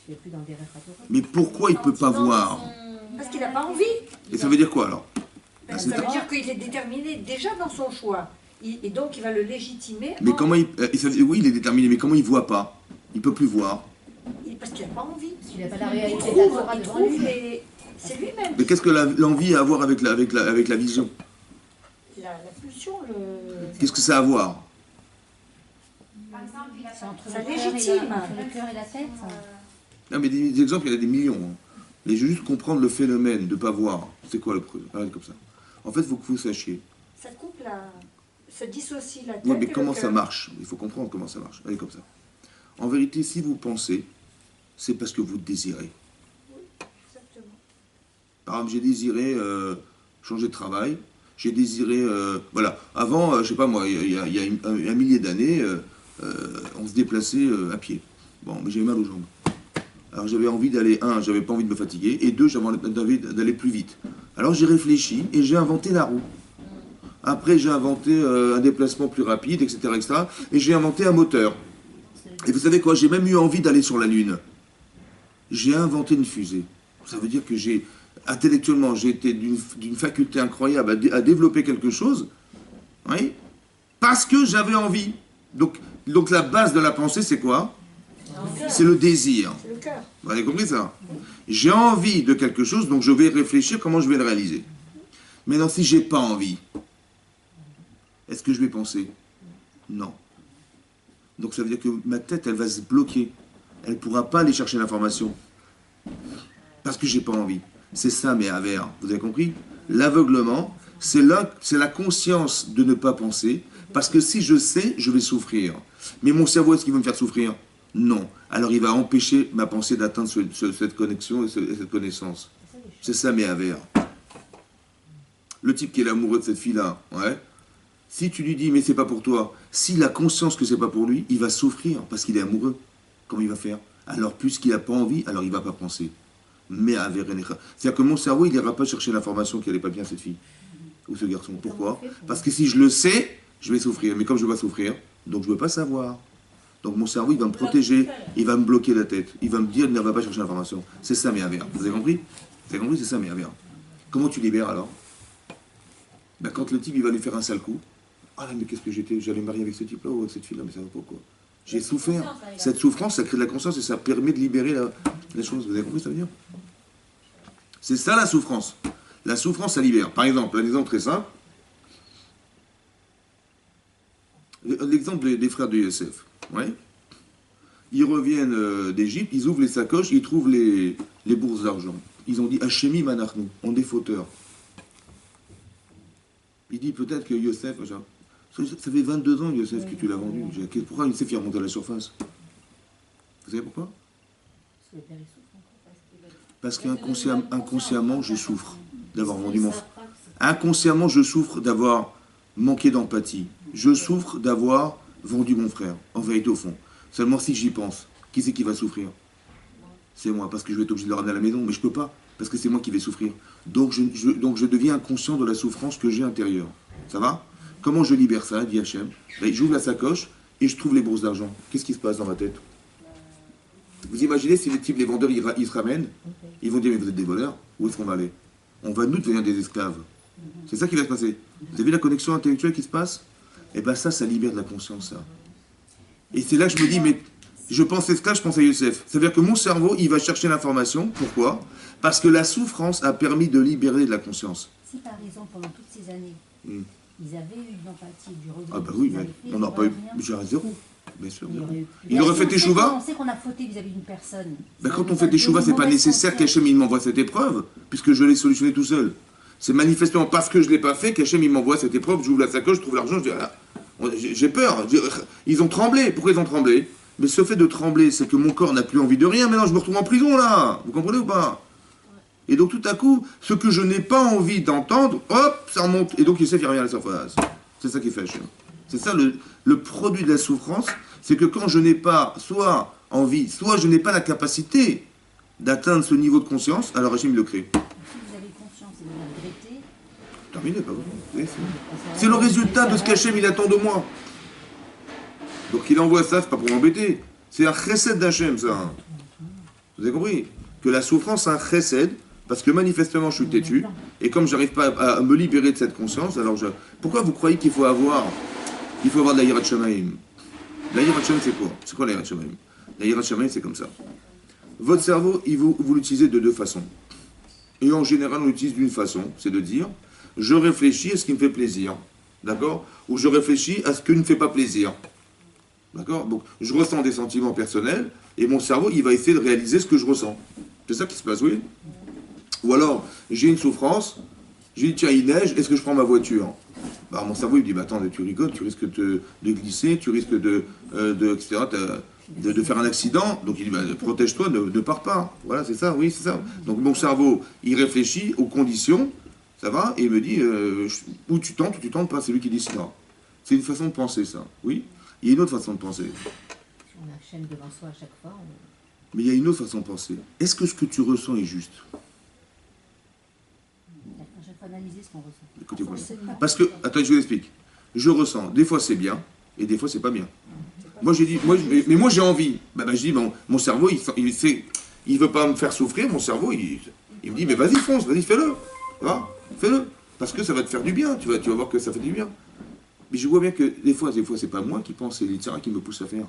Il n'y a plus dans des réfractoires. Mais pourquoi il ne peut pas voir? Parce qu'il n'a pas envie. Et ça veut dire quoi alors? Ben, c'est ça veut ça. dire qu'il est déterminé déjà dans son choix. Et donc il va le légitimer. Mais comment oui, il est déterminé, mais comment il ne voit pas? Il ne peut plus voir. Parce qu'il n'a pas envie. Parce qu'il n'a pas la Il réalité de la trouve, Torah il devant trouve lui. c'est lui-même. Mais qu'est-ce que l'envie a à voir avec la vision? La pulsion, le... Qu'est-ce que ça a à voir? C'est entre Ça le cœur et légitime. entre le cœur et la tête. Non, mais des exemples, il y en a des millions. Hein. Mais je veux juste comprendre le phénomène de ne pas voir. C'est quoi le preuve? Regardez comme ça. En fait, il faut que vous sachiez. Ça coupe ça dissocie la tête. Oui, mais et le comment cœur. ça marche? Il faut comprendre comment ça marche. Allez comme ça. En vérité, si vous pensez, c'est parce que vous désirez. Exactement. Par exemple, j'ai désiré changer de travail. J'ai désiré... voilà. Avant, je sais pas moi, il y a un millier d'années, on se déplaçait à pied. Bon, mais j'avais mal aux jambes. Alors j'avais envie d'aller, j'avais pas envie de me fatiguer, et deux, j'avais envie d'aller plus vite. Alors j'ai réfléchi et j'ai inventé la roue. Après, j'ai inventé un déplacement plus rapide, etc., etc. Et j'ai inventé un moteur. Et vous savez quoi? J'ai même eu envie d'aller sur la Lune. J'ai inventé une fusée. Ça veut dire que intellectuellement, j'ai été d'une faculté incroyable à développer quelque chose, oui, parce que j'avais envie. Donc la base de la pensée, c'est quoi? C'est le désir. C'est le cœur. Vous avez compris ça? J'ai envie de quelque chose, donc je vais réfléchir comment je vais le réaliser. Maintenant, si j'ai pas envie, est-ce que je vais penser? Non. Donc ça veut dire que ma tête, elle va se bloquer. Elle ne pourra pas aller chercher l'information. Parce que j'ai pas envie. C'est ça, mes avers. Vous avez compris? L'aveuglement, c'est la conscience de ne pas penser. Parce que si je sais, je vais souffrir. Mais mon cerveau, est-ce qu'il va me faire souffrir? Non. Alors il va empêcher ma pensée d'atteindre cette connexion et cette connaissance. C'est ça, mes avers. Le type qui est amoureux de cette fille-là, ouais. Si tu lui dis, mais c'est pas pour toi, s'il a conscience que c'est pas pour lui, il va souffrir parce qu'il est amoureux. Comment il va faire? Alors, puisqu'il n'a pas envie, alors il va pas penser. Mais c'est-à-dire que mon cerveau, il n'ira pas chercher l'information qui n'allait pas bien à cette fille ou ce garçon. Pourquoi? Parce que si je le sais, je vais souffrir. Mais comme je ne veux pas souffrir, donc je ne veux pas savoir. Donc mon cerveau, il va me protéger, il va me bloquer la tête. Il va me dire, ne va pas chercher l'information. C'est ça, mes avers. Vous avez compris? Vous avez compris? C'est ça, mes avers. Comment tu libères alors? Ben, quand le type, il va lui faire un sale coup. Ah là, mais qu'est-ce que j'allais me marier avec ce type-là ou avec cette fille-là, mais ça va pas quoi. J'ai souffert. Cette souffrance, ça crée de la conscience et ça permet de libérer la chose. Vous avez compris, ça veut dire? C'est ça la souffrance. La souffrance, ça libère. Par exemple, un exemple très simple. L'exemple des frères de Yosef. Ouais. Ils reviennent d'Égypte, ils ouvrent les sacoches, ils trouvent les bourses d'argent. Ils ont dit Hachemi Manachnu, on est fauteurs. Il dit peut-être que Yosef, ça fait 22 ans Yosef que tu l'as vendu. Pourquoi Yosef il remonte à la surface? Vous savez pourquoi? Parce qu'inconsciemment je souffre d'avoir vendu mon frère. Inconsciemment je souffre d'avoir manqué d'empathie. Je souffre d'avoir vendu mon frère, en vérité au fond. Seulement si j'y pense, qui c'est qui va souffrir? C'est moi, parce que je vais être obligé de le ramener à la maison, mais je ne peux pas, parce que c'est moi qui vais souffrir. Donc je deviens inconscient de la souffrance que j'ai intérieure. Ça va? Comment je libère ça, dit Hachem? J'ouvre la sacoche et je trouve les bourses d'argent. Qu'est-ce qui se passe dans ma tête? Vous imaginez si les vendeurs ils se ramènent, ils vont dire mais vous êtes des voleurs, où est-ce qu'on va aller? On va nous devenir des esclaves. C'est ça qui va se passer. Vous avez vu la connexion intellectuelle qui se passe? Et bien ça libère de la conscience, ça. Et c'est là que je me dis, mais je pense esclave, je pense à Yosef. Ça veut dire que mon cerveau, il va chercher l'information. Pourquoi? Parce que la souffrance a permis de libérer de la conscience. Si par exemple, pendant toutes ces années, ils avaient eu une empathie, du regret, Ah bah oui, mais on n'a pas eu... J'ai zéro. Bien sûr. Il aurait fait teshuva. On sait qu'on a fauté vis-à-vis d'une personne. Ben quand on fait teshuva, c'est pas nécessaire qu'Hachem il m'envoie cette épreuve, puisque je l'ai solutionné tout seul. C'est manifestement parce que je ne l'ai pas fait qu'Hachem il m'envoie cette épreuve, j'ouvre la sacoche, je trouve l'argent, je dis, ah, j'ai peur. Ils ont tremblé. Pourquoi ils ont tremblé? Mais ce fait de trembler, c'est que mon corps n'a plus envie de rien. Maintenant, je me retrouve en prison, là. Vous comprenez ou pas? Et donc, tout à coup, ce que je n'ai pas envie d'entendre, hop, ça remonte. Et donc, Yosef, il revient à la surface. C'est ça qui fait Hachem. C'est ça le produit de la souffrance, c'est que quand je n'ai pas soit envie, soit je n'ai pas la capacité d'atteindre ce niveau de conscience, alors Hachem il le crée. Si vous avez terminé, pas besoin. Oui, c'est le résultat de ce qu'Hachem il attend de moi. Donc il envoie ça, c'est pas pour m'embêter. C'est un chesed d'Hachem, ça. Vous avez compris? Que la souffrance, c'est un chesed, parce que manifestement je suis têtu, et comme j'arrive pas à me libérer de cette conscience, alors je... Pourquoi vous croyez qu'il faut avoir de la Yirat Shamayim? La Yirat Shamayim, c'est quoi? C'est quoi la Yirat Shamayim? La Yirat Shamayim, c'est comme ça. Votre cerveau, vous l'utilisez de deux façons. Et en général, on l'utilise d'une façon, c'est de dire, je réfléchis à ce qui me fait plaisir. D'accord? Ou je réfléchis à ce qui ne me fait pas plaisir. D'accord? Donc, je ressens des sentiments personnels, et mon cerveau, il va essayer de réaliser ce que je ressens. C'est ça qui se passe, oui? Ou alors, j'ai une souffrance, j'ai dit, tiens, il neige, est-ce que je prends ma voiture? Bah, mon cerveau, il me dit, bah, attends, tu rigoles, tu risques de glisser, tu risques etc., de faire un accident. Donc, il dit, bah, protège-toi, ne pars pas. Voilà, c'est ça, oui, c'est ça. Donc, mon cerveau, il réfléchit aux conditions, ça va, et il me dit, où tu tentes pas, c'est lui qui décidera. C'est une façon de penser, ça, oui? Il y a une autre façon de penser. On a Hachem devant soi à chaque fois. Mais il y a une autre façon de penser. Est-ce que ce que tu ressens est juste? À chaque fois analyser ce qu'on ressent. Écoutez-moi. Parce que, attends, je vous explique. Je ressens, des fois c'est bien, et des fois c'est pas bien. Moi j'ai dit, mais moi j'ai envie. Je dis, bon, mon cerveau, il veut pas me faire souffrir, mon cerveau, il me dit, mais vas-y fonce, vas-y fais-le. Fais-le. Parce que ça va te faire du bien, tu vas voir que ça fait du bien. Mais je vois bien que des fois c'est pas moi qui pense, c'est l'Itzara qui me pousse à faire.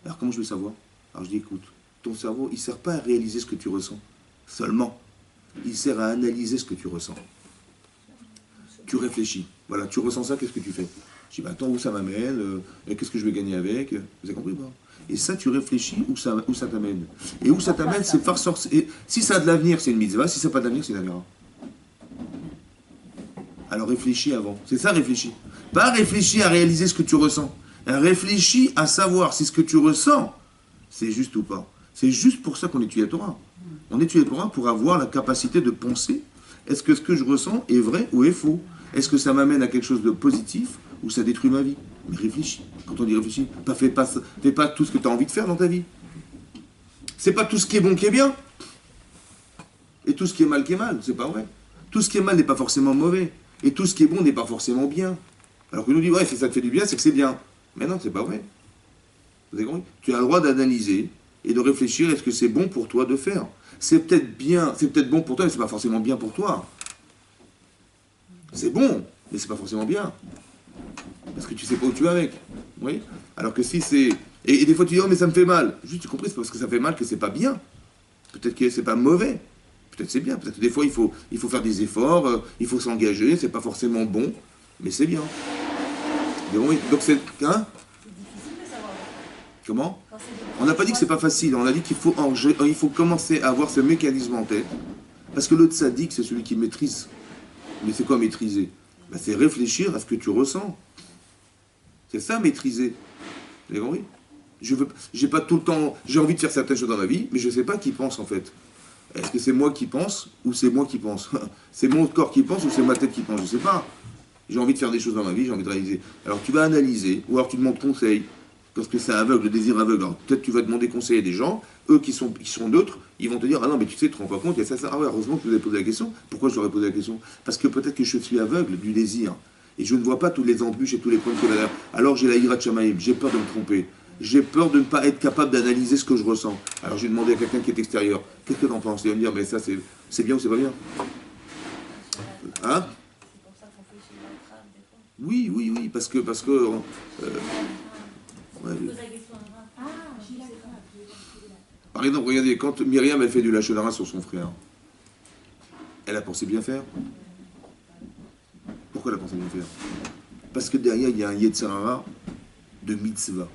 Alors comment je vais savoir? Alors je dis, écoute, ton cerveau, il sert pas à réaliser ce que tu ressens. Seulement, il sert à analyser ce que tu ressens. Tu réfléchis. Voilà, tu ressens ça, qu'est-ce que tu fais? Je dis, bah, attends, où ça m'amène? Qu'est-ce que je vais gagner avec? Vous avez compris pas? Et ça, tu réfléchis où ça t'amène. Et où ça t'amène, c'est faire sortir. Si ça a de l'avenir, c'est une mitzvah. Si ça n'a pas d'avenir, c'est une avéra. Alors réfléchis avant. C'est ça, réfléchis. Pas réfléchir à réaliser ce que tu ressens. Réfléchis à savoir si ce que tu ressens, c'est juste ou pas. C'est juste pour ça qu'on étudie la Torah. On étudie la Torah pour avoir la capacité de penser. Est-ce que ce que je ressens est vrai ou est faux? Est-ce que ça m'amène à quelque chose de positif ou ça détruit ma vie? Mais réfléchis. Quand on dit réfléchis, fais pas tout ce que tu as envie de faire dans ta vie. C'est pas tout ce qui est bon qui est bien. Et tout ce qui est mal c'est pas vrai. Tout ce qui est mal n'est pas forcément mauvais. Et tout ce qui est bon n'est pas forcément bien. Alors que nous dit, ouais, si ça te fait du bien, c'est que c'est bien. Mais non, c'est pas vrai. Vous avez compris? Tu as le droit d'analyser et de réfléchir, est-ce que c'est bon pour toi de faire? C'est peut-être bien, c'est peut-être bon pour toi, mais c'est pas forcément bien pour toi. C'est bon, mais c'est pas forcément bien. Parce que tu sais pas où tu vas avec. Oui? Alors que si c'est... Et des fois tu dis, oh mais ça me fait mal. Juste, tu comprends, c'est parce que ça fait mal que c'est pas bien. Peut-être que c'est pas mauvais. Peut-être c'est bien. Peut-être que des fois il faut faire des efforts, il faut s'engager, c'est pas forcément bon, mais c'est bien. Donc c'est... Hein? Comment? On n'a pas dit que c'est pas facile, on a dit qu'il faut commencer à avoir ce mécanisme en tête. Parce que le tzaddik, c'est celui qui maîtrise. Mais c'est quoi maîtriser? C'est réfléchir à ce que tu ressens. C'est ça maîtriser. Vous avez compris? J'ai pas tout le temps... J'ai envie de faire certaines choses dans ma vie, mais je ne sais pas qui pense en fait. Est-ce que c'est moi qui pense ou c'est moi qui pense? C'est mon corps qui pense ou c'est ma tête qui pense? Je ne sais pas. J'ai envie de faire des choses dans ma vie, j'ai envie de réaliser. Alors tu vas analyser, ou alors tu demandes conseil. Parce que c'est aveugle, le désir aveugle. Alors peut-être tu vas demander conseil à des gens, eux qui sont neutres, ils vont te dire, ah non mais tu sais, tu te rends pas compte, il y a ça. Ah ouais, heureusement que tu nous as posé la question. Pourquoi je leur ai posé la question? Parce que peut-être que je suis aveugle du désir. Et je ne vois pas tous les embûches et tous les points qu'il y a derrière. Alors j'ai la Yirat Shamayim, j'ai peur de me tromper. J'ai peur de ne pas être capable d'analyser ce que je ressens. Alors j'ai demandé à quelqu'un qui est extérieur, qu'est-ce que t'en penses? Il va me dire, mais ça c'est bien ou c'est pas bien? Hein? Oui, parce que ouais. Par exemple, regardez, quand Myriam elle fait du lachon hara sur son frère, elle a pensé bien faire. Pourquoi elle a pensé bien faire? Parce que derrière il y a un Yetzer hara de mitzvah.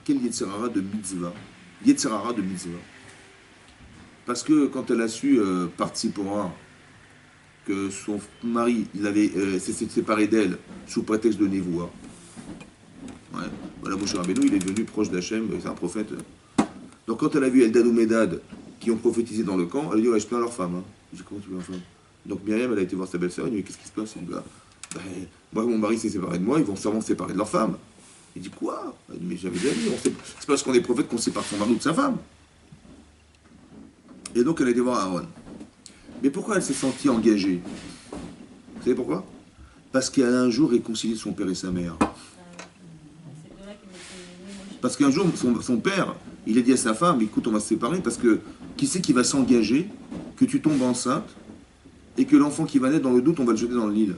Quel Yetzer hara de mitzvah? Yetzer hara de mitzvah. Parce que quand elle a su participer que son mari s'est séparé d'elle sous prétexte de névoie. Ouais. Voilà, Moshe Rabbeinu, il est devenu proche d'Hachem, c'est un prophète. Donc quand elle a vu Eldad ou Medad qui ont prophétisé dans le camp, elle a dit, ouais, je plains leur femme. Hein. Je dis, comment tu plains leur femme? Donc Myriam, elle a été voir sa belle-sœur, elle dit, mais qu'est-ce qui se passe? Elle dit, moi, mon mari s'est séparé de moi, ils vont sûrement se séparer de leur femme. Il dit, quoi? Elle dit, mais j'avais déjà dit, c'est parce qu'on est prophète qu'on sépare son mari ou de sa femme. Et donc elle a été voir Aaron. Mais pourquoi elle s'est sentie engagée? Vous savez pourquoi? Parce qu'elle a un jour réconcilié son père et sa mère. Parce qu'un jour, son père, il a dit à sa femme, écoute, on va se séparer, parce que qui c'est qui va s'engager que tu tombes enceinte et que l'enfant qui va naître, dans le doute, on va le jeter dans le Nil?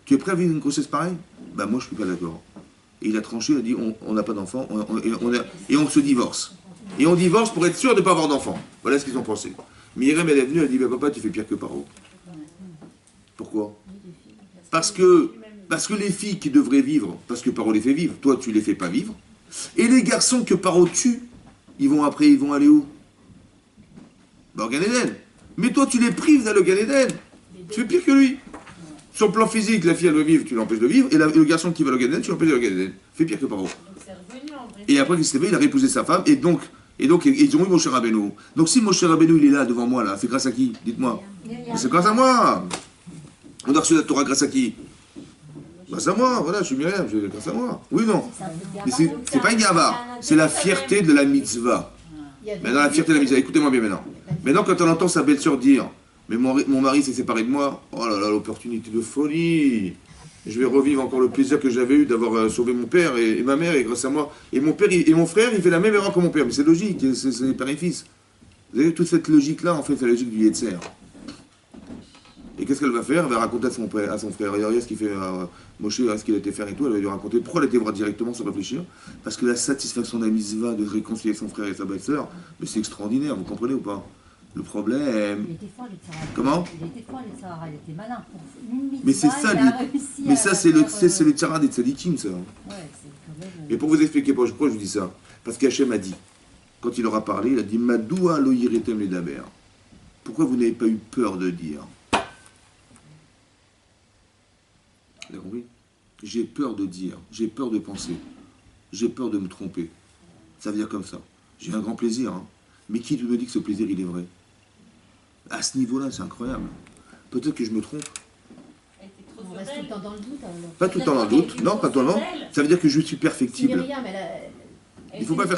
Tu es prêt à vivre une grossesse pareille? Bah moi, je suis pas d'accord. Et il a tranché, il a dit, on n'a pas d'enfant, et on se divorce. Et on divorce pour être sûr de ne pas avoir d'enfant. Voilà ce qu'ils ont pensé. Myriam, elle est venue, elle a dit, bah, papa, tu fais pire que Paro. Pourquoi? Parce que les filles qui devraient vivre, parce que Paro les fait vivre, toi, tu les fais pas vivre. Et les garçons que Paro tue, ils vont aller où? Bah, au Gan Eden. Mais toi, tu les prives d'aller au Gan Eden. Tu fais pire que lui. Sur le plan physique, la fille, elle doit vivre, tu l'empêches de vivre. Et le garçon qui va au Gan Eden, tu l'empêches d'aller au Gan Eden. Fais pire que Paro. Et après qu'il s'est levé, il a répousé sa femme. Et donc, ils ont eu Moshe Rabbeinu. Donc si Moshe Rabbeinu, il est là, devant moi, là, c'est grâce à qui? Dites-moi. C'est grâce à moi. On a reçu la Torah grâce à qui? Grâce à moi, voilà, je suis Myriam, grâce à moi. Oui, non. Mais c'est pas une gava, c'est la fierté de la mitzvah. Maintenant, la fierté de la mitzvah, écoutez-moi bien maintenant. Maintenant, quand on entend sa belle-sœur dire, mais mon mari s'est séparé de moi, oh là là, l'opportunité de folie. Je vais revivre encore le plaisir que j'avais eu d'avoir sauvé mon père et ma mère, et grâce à moi. Et mon père et mon frère, il fait la même erreur que mon père. Mais c'est logique, c'est père et fils. Vous avez toute cette logique-là, en fait, c'est la logique du Yetzer. Et qu'est-ce qu'elle va faire? Elle va raconter à son frère, regarde ce qu'il fait Moshe, ce qu'il a été faire et tout. Elle va lui raconter pourquoi elle a été voir directement sans réfléchir. Parce que la satisfaction d'un mitzvah de réconcilier son frère et sa belle-sœur, mais c'est extraordinaire, vous comprenez ou pas? Le problème... Il était fort, les Tzahara. Comment? Il était fort, les Tzahara, il était malin. Pour une mitzvah, Mais c'est ça, mais ça c'est les tzara des tzadikim, ça. Ouais, c'est quand même... Et pour vous expliquer pourquoi je vous dis ça, parce qu'Hachem a dit, quand il leur a parlé, il a dit Madoua lo yiritem les daber. Pourquoi vous n'avez pas eu peur de dire? Vous avez compris? J'ai peur de dire, j'ai peur de penser, j'ai peur de me tromper. Ça veut dire comme ça. J'ai un grand plaisir, hein. Mais qui me dit que ce plaisir il est vrai? À ce niveau-là, c'est incroyable. Peut-être que je me trompe. On reste tout le temps dans le doute. Alors. Pas tout le temps dans le doute. Non, pas tout le temps. Ça veut dire que je suis perfectible. Si Myriam, Il ne faut pas faire...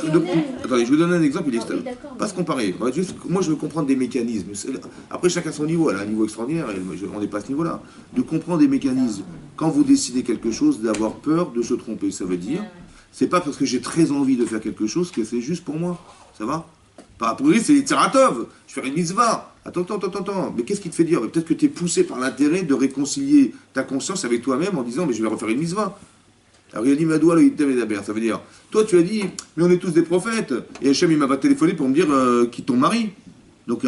Attendez, je vous donne un exemple, il est oui, extrême. Pas se comparer. Moi, je veux comprendre des mécanismes. Après, chacun son niveau. Elle a un niveau extraordinaire, et on n'est pas à ce niveau-là. De comprendre des mécanismes. Quand vous décidez quelque chose, d'avoir peur de se tromper, ça veut dire... C'est pas parce que j'ai très envie de faire quelque chose que c'est juste pour moi. Ça va? Par rapport à lui, c'est les tzaratov. Je fais une mitzvah. Attends. Mais qu'est-ce qui te fait dire? Peut-être que tu es poussé par l'intérêt de réconcilier ta conscience avec toi-même en disant, mais je vais refaire une mitzvah. Alors il a dit, Madoua le yitem et daber. Ça veut dire, toi tu as dit, mais on est tous des prophètes. Et Hachem, il m'a pas téléphoné pour me dire qui ton mari. Donc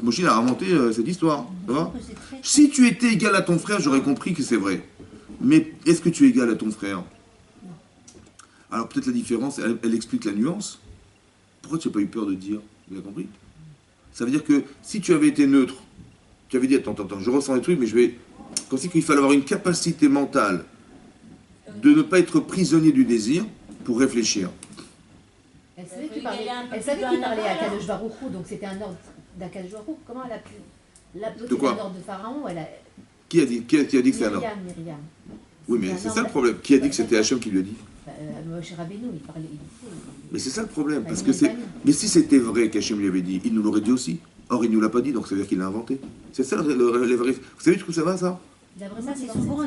Moshe a inventé cette histoire. Ça va? Si tu étais égal à ton frère, j'aurais compris que c'est vrai. Mais est-ce que tu es égal à ton frère? Alors peut-être la différence, elle explique la nuance. Pourquoi tu n'as pas eu peur de dire? Vous avez compris? Ça veut dire que si tu avais été neutre, tu avais dit, attends, je ressens des trucs, mais je vais... Comme si qu'il fallait avoir une capacité mentale de ne pas être prisonnier du désir pour réfléchir. Elle savait qu'il parlait à Kadosh Baruch Hu, donc c'était un ordre d'Akadosh Baruch Hu. Comment elle a pu... De quoi? Un ordre de Pharaon, Qui a dit que c'est un ordre? Myriam. Oui, mais c'est ça le problème. Qui a dit que c'était Hachem qui lui a dit? Moshe Rabbeinu, il parlait... Mais c'est ça le problème, parce que c'est... Mais si c'était vrai qu'Hachem lui avait dit, il nous l'aurait dit aussi. Or, il ne nous l'a pas dit, donc ça veut dire qu'il l'a inventé. C'est ça le vrai... Vous savez jusqu'où ça va, ça? Ça, c'est souvent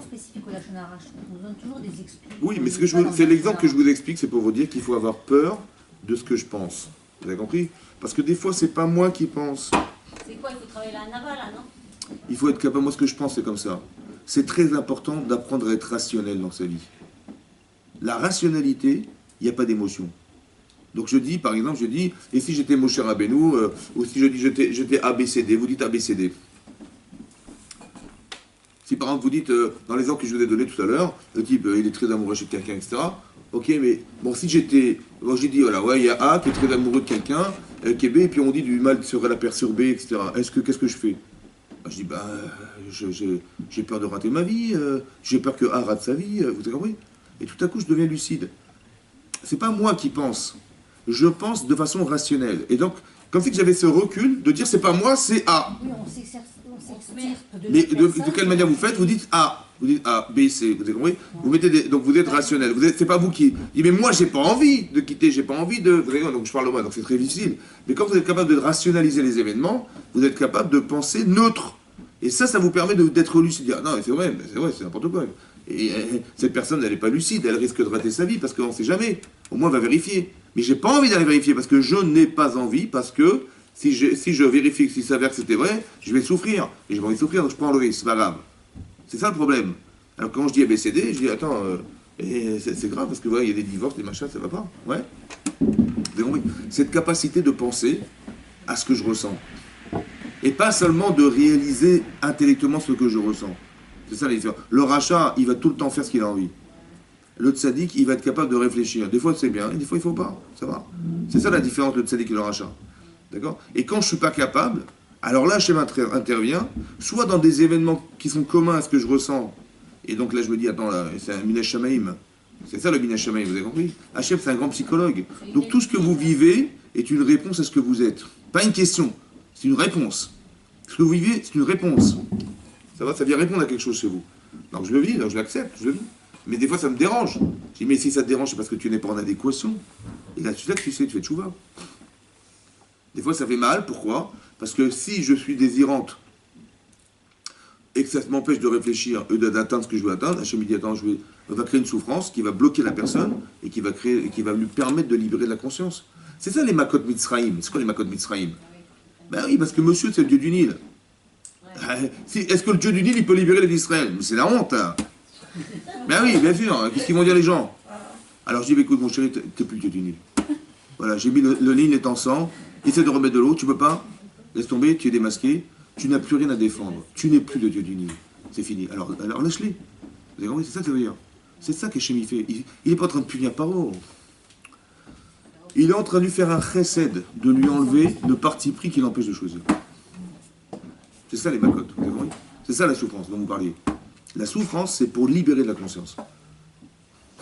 spécifique au Lachon Hara. On donne toujours des explications. Oui, mais c'est l'exemple que je vous explique, c'est pour vous dire qu'il faut avoir peur de ce que je pense. Vous avez compris? Parce que des fois, c'est pas moi qui pense. C'est quoi? Il faut travailler la nava, là, non? Il faut être capable... Moi, ce que je pense, c'est comme ça. C'est très important d'apprendre à être rationnel dans sa vie. La rationalité, il n'y a pas d'émotion. Donc je dis, par exemple, et si j'étais Moshe Rabbeinu, ou si je dis j'étais ABCD, vous dites ABCD. Si par exemple vous dites, dans l'exemple que je vous ai donné tout à l'heure, le type, il est très amoureux chez quelqu'un, etc. Ok, mais bon, si j'étais, bon, j'ai dit, voilà, ouais, il y a A qui est très amoureux de quelqu'un, qui est B, et puis on dit du mal sur la paire sur B, etc. Qu'est-ce que je fais? Je dis, j'ai peur de rater ma vie, j'ai peur que A rate sa vie, vous avez compris? Et tout à coup, je deviens lucide. C'est pas moi qui pense. Je pense de façon rationnelle. Et donc, comme si j'avais ce recul de dire, c'est pas moi, c'est A. Oui, on s'extirpe de Mais de quelle manière vous faites? Vous dites A. vous dites A, B, C, vous avez compris? Vous mettez donc vous êtes rationnel. C'est pas vous qui dites, mais moi j'ai pas envie de quitter, j'ai pas envie de. Vous avez, donc je parle de moi, donc c'est très difficile. Mais quand vous êtes capable de rationaliser les événements, vous êtes capable de penser neutre. Et ça vous permet d'être lucide. Dire, non, c'est vrai, c'est n'importe quoi. Et cette personne, elle n'est pas lucide, elle risque de rater sa vie parce qu'on ne sait jamais. Au moins, on va vérifier. Mais j'ai pas envie d'aller vérifier parce que je n'ai pas envie, parce que si je vérifie, s'il s'avère que c'était vrai, je vais souffrir. Et j'ai pas envie de souffrir, donc je prends le risque, c'est pas grave. C'est ça le problème. Alors quand je dis ABCD, je dis attends, c'est grave parce que voilà, il y a des divorces, des machins, ça va pas. Ouais. Cette capacité de penser à ce que je ressens. Et pas seulement de réaliser intellectuellement ce que je ressens. C'est ça la différence. Le rachat, il va tout le temps faire ce qu'il a envie. Le tzaddik, il va être capable de réfléchir. Des fois c'est bien, et des fois il faut pas. Ça va. C'est ça la différence entre le tzaddik et le rachat. D'accord? Et quand je suis pas capable, alors là Hachem intervient, soit dans des événements qui sont communs à ce que je ressens. Et donc là je me dis, attends, là, c'est un Minash Shamaim. C'est ça le Minash Shamaim, vous avez compris? Hachem c'est un grand psychologue. Donc tout ce que vous vivez est une réponse à ce que vous êtes. Pas une question, c'est une réponse. Ce que vous vivez, c'est une réponse. Ça va, ça vient répondre à quelque chose chez vous. Donc je le vis, donc je l'accepte, je le vis. Mais des fois ça me dérange. Je dis, mais si ça te dérange, c'est parce que tu n'es pas en adéquation. Et là, tu sais, tu fais tchouva. Des fois ça fait mal, pourquoi? Parce que si je suis désirante et que ça m'empêche de réfléchir et d'atteindre ce que je veux atteindre, Hachem me dit, attends, on va créer une souffrance qui va bloquer la personne et qui va lui permettre de libérer de la conscience. C'est ça les Makot Mitzrayim. C'est quoi les Makot Mitzrayim? Ben oui, parce que monsieur, c'est le dieu du Nil. Est-ce que le dieu du Nil, il peut libérer les d'Israël? Mais c'est la honte, hein. Ben oui, bien sûr. Qu'est-ce qu'ils vont dire les gens? Alors je dis, écoute mon chéri, t'es plus le dieu du Nil. Voilà, j'ai mis le Nil est en sang, essaie de remettre de l'eau, tu peux pas? Laisse tomber, tu es démasqué, tu n'as plus rien à défendre. Tu n'es plus le dieu du Nil. C'est fini. Alors lâche-les. Vous avez compris? C'est ça que ça veut dire. C'est ça qu'Hachem fait. Il n'est pas en train de punir Paro. Il est en train de lui faire un chesed, de lui enlever le parti pris qui l'empêche de choisir. C'est ça les macotes, vous avez compris? C'est ça la souffrance dont vous parliez. La souffrance, c'est pour libérer de la conscience.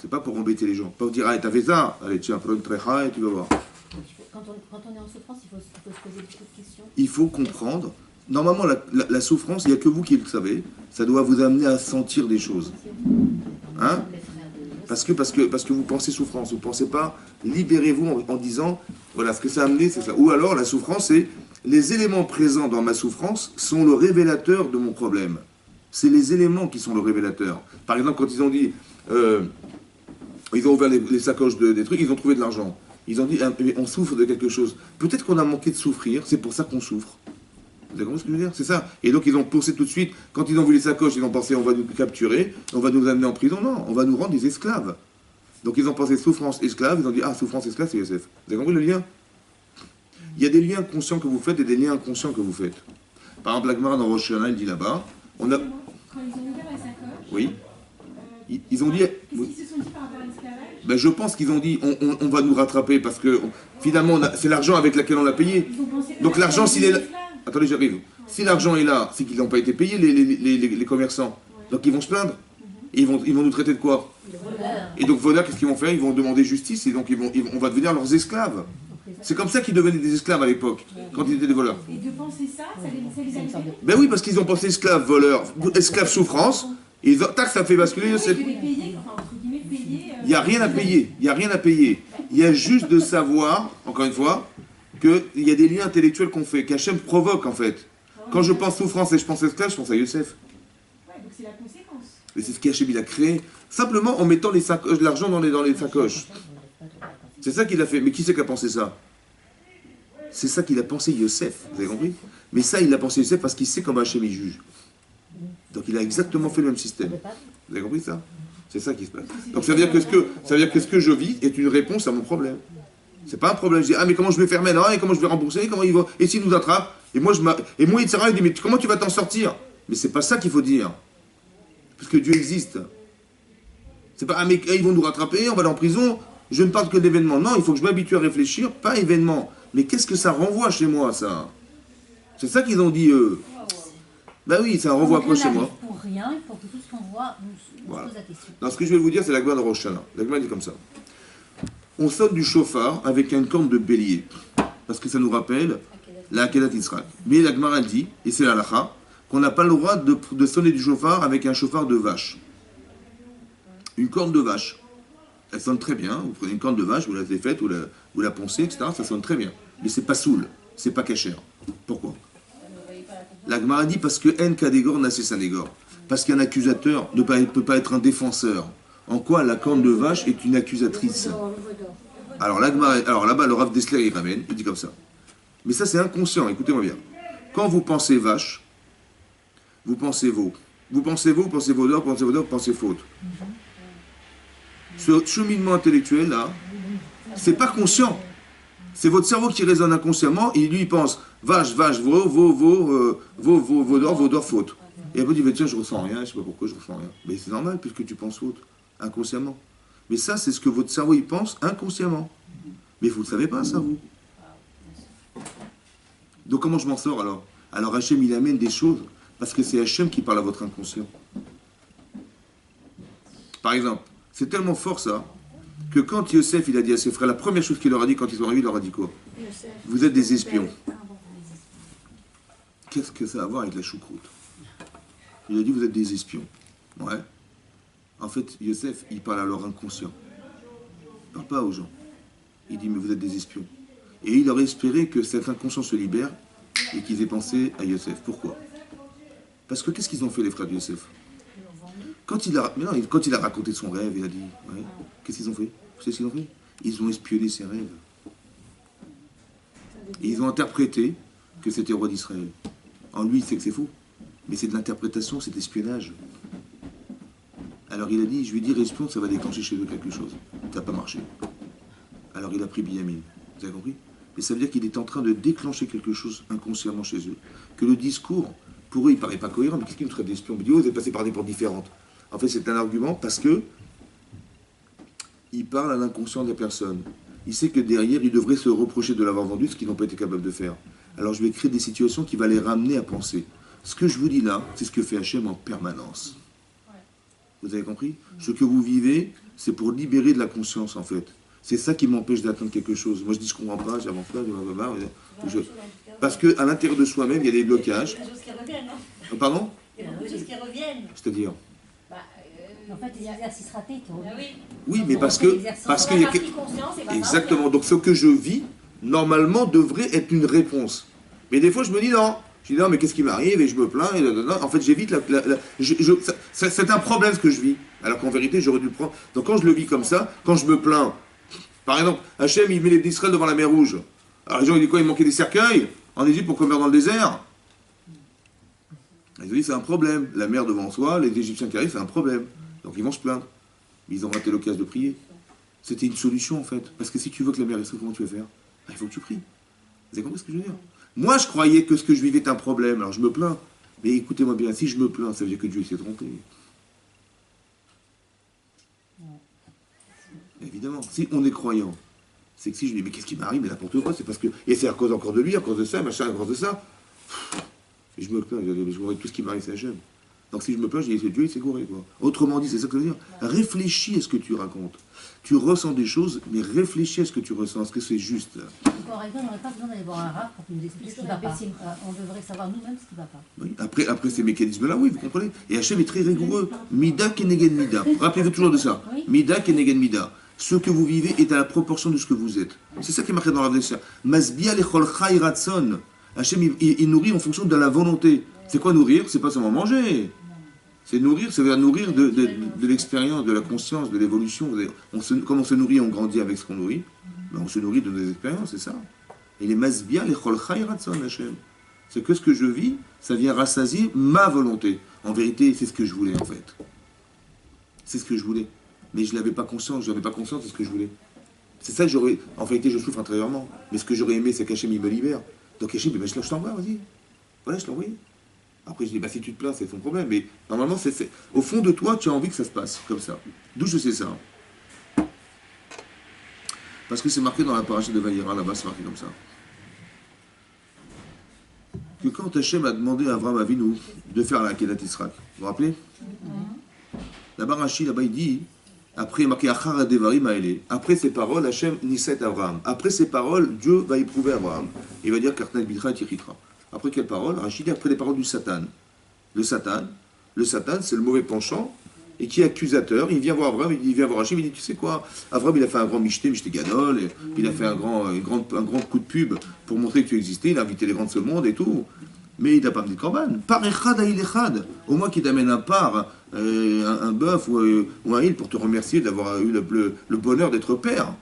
C'est pas pour embêter les gens. Pas vous dire, allez, t'as fait ça, allez, tiens, prends une trécha et tu vas voir. Quand on est en souffrance, il faut se poser beaucoup de questions. Il faut comprendre. Normalement, la souffrance, il n'y a que vous qui le savez. Ça doit vous amener à sentir des choses. Hein? Parce que vous pensez souffrance, vous ne pensez pas, libérez-vous en disant, voilà, ce que ça a amené, c'est ça. Ou alors, la souffrance, c'est, les éléments présents dans ma souffrance sont le révélateur de mon problème. C'est les éléments qui sont le révélateur. Par exemple, quand ils ont dit, ils ont ouvert les sacoches des trucs, ils ont trouvé de l'argent. Ils ont dit, on souffre de quelque chose. Peut-être qu'on a manqué de souffrir, c'est pour ça qu'on souffre. Vous avez compris ce que je veux dire? C'est ça. Et donc ils ont pensé tout de suite, quand ils ont vu les sacoches, ils ont pensé on va nous capturer, on va nous amener en prison. Non, on va nous rendre des esclaves. Donc ils ont pensé souffrance, esclave, ils ont dit ah, souffrance, esclave, c'est Yosef. Vous avez compris le lien? Il y a des liens conscients que vous faites et des liens inconscients que vous faites. Par exemple, la Gemara dans Rosh Hashanah, il dit là-bas, on a... Quand ils ont ouvert la sacoche, oui. Ils ont dit... qu'est-ce qu'ils se sont dit par rapport à l'esclavage? Ben, je pense qu'ils ont dit on va nous rattraper parce que finalement c'est l'argent avec lequel on l'a payé. Donc l'argent s'il est là... Attendez, j'arrive. Si l'argent est là, c'est qu'ils n'ont pas été payés, les commerçants. Donc ils vont se plaindre. Et ils vont nous traiter de quoi? Et donc voilà, qu'est-ce qu'ils vont faire? Ils vont demander justice et donc on va devenir leurs esclaves. C'est comme ça qu'ils devenaient des esclaves à l'époque, quand ils étaient des voleurs. Et de penser ça les a fait. Ben oui, parce qu'ils ont pensé esclaves, voleurs, esclaves souffrance, et ils ont, tac, ça fait basculer. Il n'y a rien à payer, il n'y a rien à payer. Il y a juste de savoir, encore une fois, qu'il y a des liens intellectuels qu'on fait, qu'Hachem provoque en fait. Quand je pense souffrance et je pense esclave, je pense à Yosef. Ouais, donc c'est la conséquence. Mais c'est ce qu'Hachem il a créé, simplement en mettant l'argent dans les sacoches. C'est ça qu'il a fait. Mais qui c'est qui a pensé ça? C'est ça qu'il a pensé Yosef, vous avez compris? Mais ça, il a pensé Yosef parce qu'il sait comment Hachem il juge. Donc il a exactement fait le même système. Vous avez compris ça? C'est ça qui se passe. Donc ça veut dire que ce que je vis est une réponse à mon problème. C'est pas un problème. Je dis, ah mais comment je vais faire maintenant? Et comment je vais rembourser? Comment il va? Et s'il nous attrape? Et moi, il dit, mais comment tu vas t'en sortir? Mais c'est pas ça qu'il faut dire. Parce que Dieu existe. C'est pas, ah mais ils vont nous rattraper, on va aller en prison. Je ne parle que d'événements. Non, il faut que je m'habitue à réfléchir, pas événements. Mais qu'est-ce que ça renvoie chez moi, ça? C'est ça qu'ils ont dit, eux. Ben oui, ça renvoie à quoi chez moi? Pour rien, il faut que tout ce qu'on voit, on se Voilà. pose la question. Non, ce que je vais vous dire, c'est la Gemara de Rosh Hashanah. La Gemara dit comme ça. On sonne du chauffard avec une corne de bélier. Parce que ça nous rappelle la Akedat Israël. Mais la Gemara dit, et c'est la halakha, qu'on n'a pas le droit de sonner du chauffard avec un chauffard de vache. Une corne de vache. Elle sonne très bien. Vous prenez une corne de vache, vous la faites, vous la poncez, etc. Ça sonne très bien. Mais c'est pas soul, c'est pas cachère. Pourquoi? La Gemara dit parce que En Kadégor n'a c'est Sanégor. Parce qu'un accusateur ne peut pas être un défenseur. En quoi la corne de vache est une accusatrice? Alors là-bas, le Rav Dessler, il ramène, il dit comme ça. Mais ça, c'est inconscient, écoutez-moi bien. Quand vous pensez vache, vous pensez veau. Vous pensez veau, vous pensez vaudor, vous pensez faute. Ce cheminement intellectuel, là, c'est pas conscient. C'est votre cerveau qui résonne inconsciemment, et lui, il pense vache, vache, veau, vaudor, vaudor, faute. Et après, il dit, tiens, je ressens rien, je sais pas pourquoi je ressens rien. Mais c'est normal, puisque tu penses faute, inconsciemment. Mais ça, c'est ce que votre cerveau, il pense inconsciemment. Mais vous ne le savez pas, ça, vous. Donc, comment je m'en sors, alors? Alors, Hachem, il amène des choses, parce que c'est Hachem qui parle à votre inconscient. Par exemple, c'est tellement fort, ça, que quand Yosef, il a dit à ses frères, la première chose qu'il leur a dit quand ils sont arrivés, il leur a dit quoi? Vous êtes des espions. Qu'est-ce que ça a à voir avec la choucroute? Il a dit, vous êtes des espions. Ouais. En fait, Yosef, il parle à leur inconscient. Il ne parle pas aux gens. Il dit, mais vous êtes des espions. Et il aurait espéré que cet inconscient se libère et qu'ils aient pensé à Yosef. Pourquoi? Parce que qu'est-ce qu'ils ont fait, les frères de Yosef? Quand il a raconté son rêve, il a dit, ouais, qu'est-ce qu'ils ont fait? Vous savez ce qu'ils ont fait? Ils ont espionné ses rêves. Et ils ont interprété que c'était roi d'Israël. En lui, il sait que c'est faux. Mais c'est de l'interprétation, c'est espionnage. Alors il a dit, je lui ai dit, espion, ça va déclencher chez eux quelque chose. Ça n'a pas marché. Alors il a pris Binyamin. Vous avez compris? Mais ça veut dire qu'il est en train de déclencher quelque chose inconsciemment chez eux. Que le discours, pour eux, il ne paraît pas cohérent. Mais qu'est-ce qu'ils nous traitent d'espions? Il dit, oh, vous êtes passé par des portes différentes. En fait, c'est un argument parce que il parle à l'inconscient de la personne. Il sait que derrière, il devrait se reprocher de l'avoir vendu, ce qu'ils n'ont pas été capables de faire. Alors je vais créer des situations qui vont les ramener à penser. Ce que je vous dis là, c'est ce que fait Hachem en permanence. Vous avez compris? Ce que vous vivez, c'est pour libérer de la conscience, en fait. C'est ça qui m'empêche d'atteindre quelque chose. Moi, je dis, je comprends pas, j'avance pas, parce qu'à l'intérieur de soi-même, il y a des blocages. Il y a des choses qui reviennent, non? Pardon? Il y a des choses qui reviennent. C'est-à-dire? En fait, les exercices ratés qui reviennent. Oui, mais parce qu'il y a... Exactement. Donc, ce que je vis, normalement, devrait être une réponse. Mais des fois, je me dis, non. Je dis, non, mais qu'est-ce qui m'arrive? Et je me plains. En fait, j'évite c'est un problème, ce que je vis. Alors qu'en vérité, j'aurais dû le prendre. Donc, quand je le vis comme ça, quand je me plains, par exemple, Hachem, il met les d'Israël devant la mer Rouge. Alors, les gens, ils disent quoi? Il manquait des cercueils en Égypte pour qu'on meure dans le désert. Ils ont dit, c'est un problème. La mer devant soi, les Égyptiens qui arrivent, c'est un problème. Donc, ils vont se plaindre. Mais ils ont raté l'occasion de prier. C'était une solution, en fait. Parce que si tu veux que la mer reste, comment tu vas faire? Il faut que tu pries. Vous avez compris ce que je veux dire? Moi, je croyais que ce que je vivais est un problème, alors je me plains. Mais écoutez-moi bien, si je me plains, ça veut dire que Dieu s'est trompé. Évidemment, si on est croyant, c'est que si je dis, mais qu'est-ce qui m'arrive, mais n'importe quoi, c'est parce que... Et c'est à cause encore de lui, à cause de ça, machin, à cause de ça. Et je me plains, je vois tout ce qui m'arrive, c'est Hachem. Donc si je me plains, je dis, c'est Dieu, il s'est gouré, quoi. Autrement dit, c'est ça que ça veut dire. Réfléchis à ce que tu racontes. Tu ressens des choses, mais réfléchis à ce que tu ressens. Est-ce que c'est juste? Par exemple, on n'aurait pas besoin d'aller voir un rap pour qu'il nous explique ce qui ne va pas. On devrait savoir nous-mêmes ce qui ne va pas. Oui. Après ces mécanismes-là, oui, vous comprenez. Et Hachem est très rigoureux. Mida kenegen mida. Rappelez-vous toujours de ça. Oui. Mida kenegen mida. Ce que vous vivez est à la proportion de ce que vous êtes. C'est ça qui est marqué dans la Védécia. Masbia lechol chai ratson. Hachem, il nourrit en fonction de la volonté. C'est quoi nourrir? C'est pas seulement manger. C'est nourrir, ça veut dire nourrir de l'expérience, de la conscience, de l'évolution. Comme on se nourrit, on grandit avec ce qu'on nourrit. Ben on se nourrit de nos expériences, c'est ça. Et les masbia, les chol chai ratson, Hachem. C'est que ce que je vis, ça vient rassasier ma volonté. En vérité, c'est ce que je voulais, en fait. C'est ce que je voulais. Mais je n'avais pas conscience, de ce que je voulais. C'est ça que j'aurais... En vérité, je souffre intérieurement. Mais ce que j'aurais aimé, c'est qu'Hachem, il me libère. Donc Hachem, ben, je t'envoie, vas-y. Voilà, je l'envoie. Après, je dis, bah, si tu te plains, c'est ton problème. Mais normalement, au fond de toi, tu as envie que ça se passe comme ça. D'où je sais ça? Parce que c'est marqué dans la paracha de Vayera, là-bas, c'est marqué comme ça. Que quand Hachem a demandé à Abraham Avinu de faire la Kedat Yisraël, vous vous rappelez? Là-bas, Rashi, là-bas, il dit, après, il est marqué Achar Devarim Haele. Après ces paroles, Hachem Nisset Abraham. Après ces paroles, Dieu va éprouver Abraham. Il va dire Kartnel Bitra et Tichitra. Après quelles paroles? Rachid dit après les paroles du Satan. Le Satan, c'est le mauvais penchant, et qui est accusateur. Il vient voir Avram, il vient voir Hachem, il dit, tu sais quoi, Avram, il a fait un grand michté gadol, et il a fait un grand coup de pub pour montrer que tu existais, il a invité les grands de ce monde et tout. Mais il n'a pas amené de korban. Par echad à il echad. Au moins qu'il t'amène un par, un bœuf ou un il pour te remercier d'avoir eu le bonheur d'être père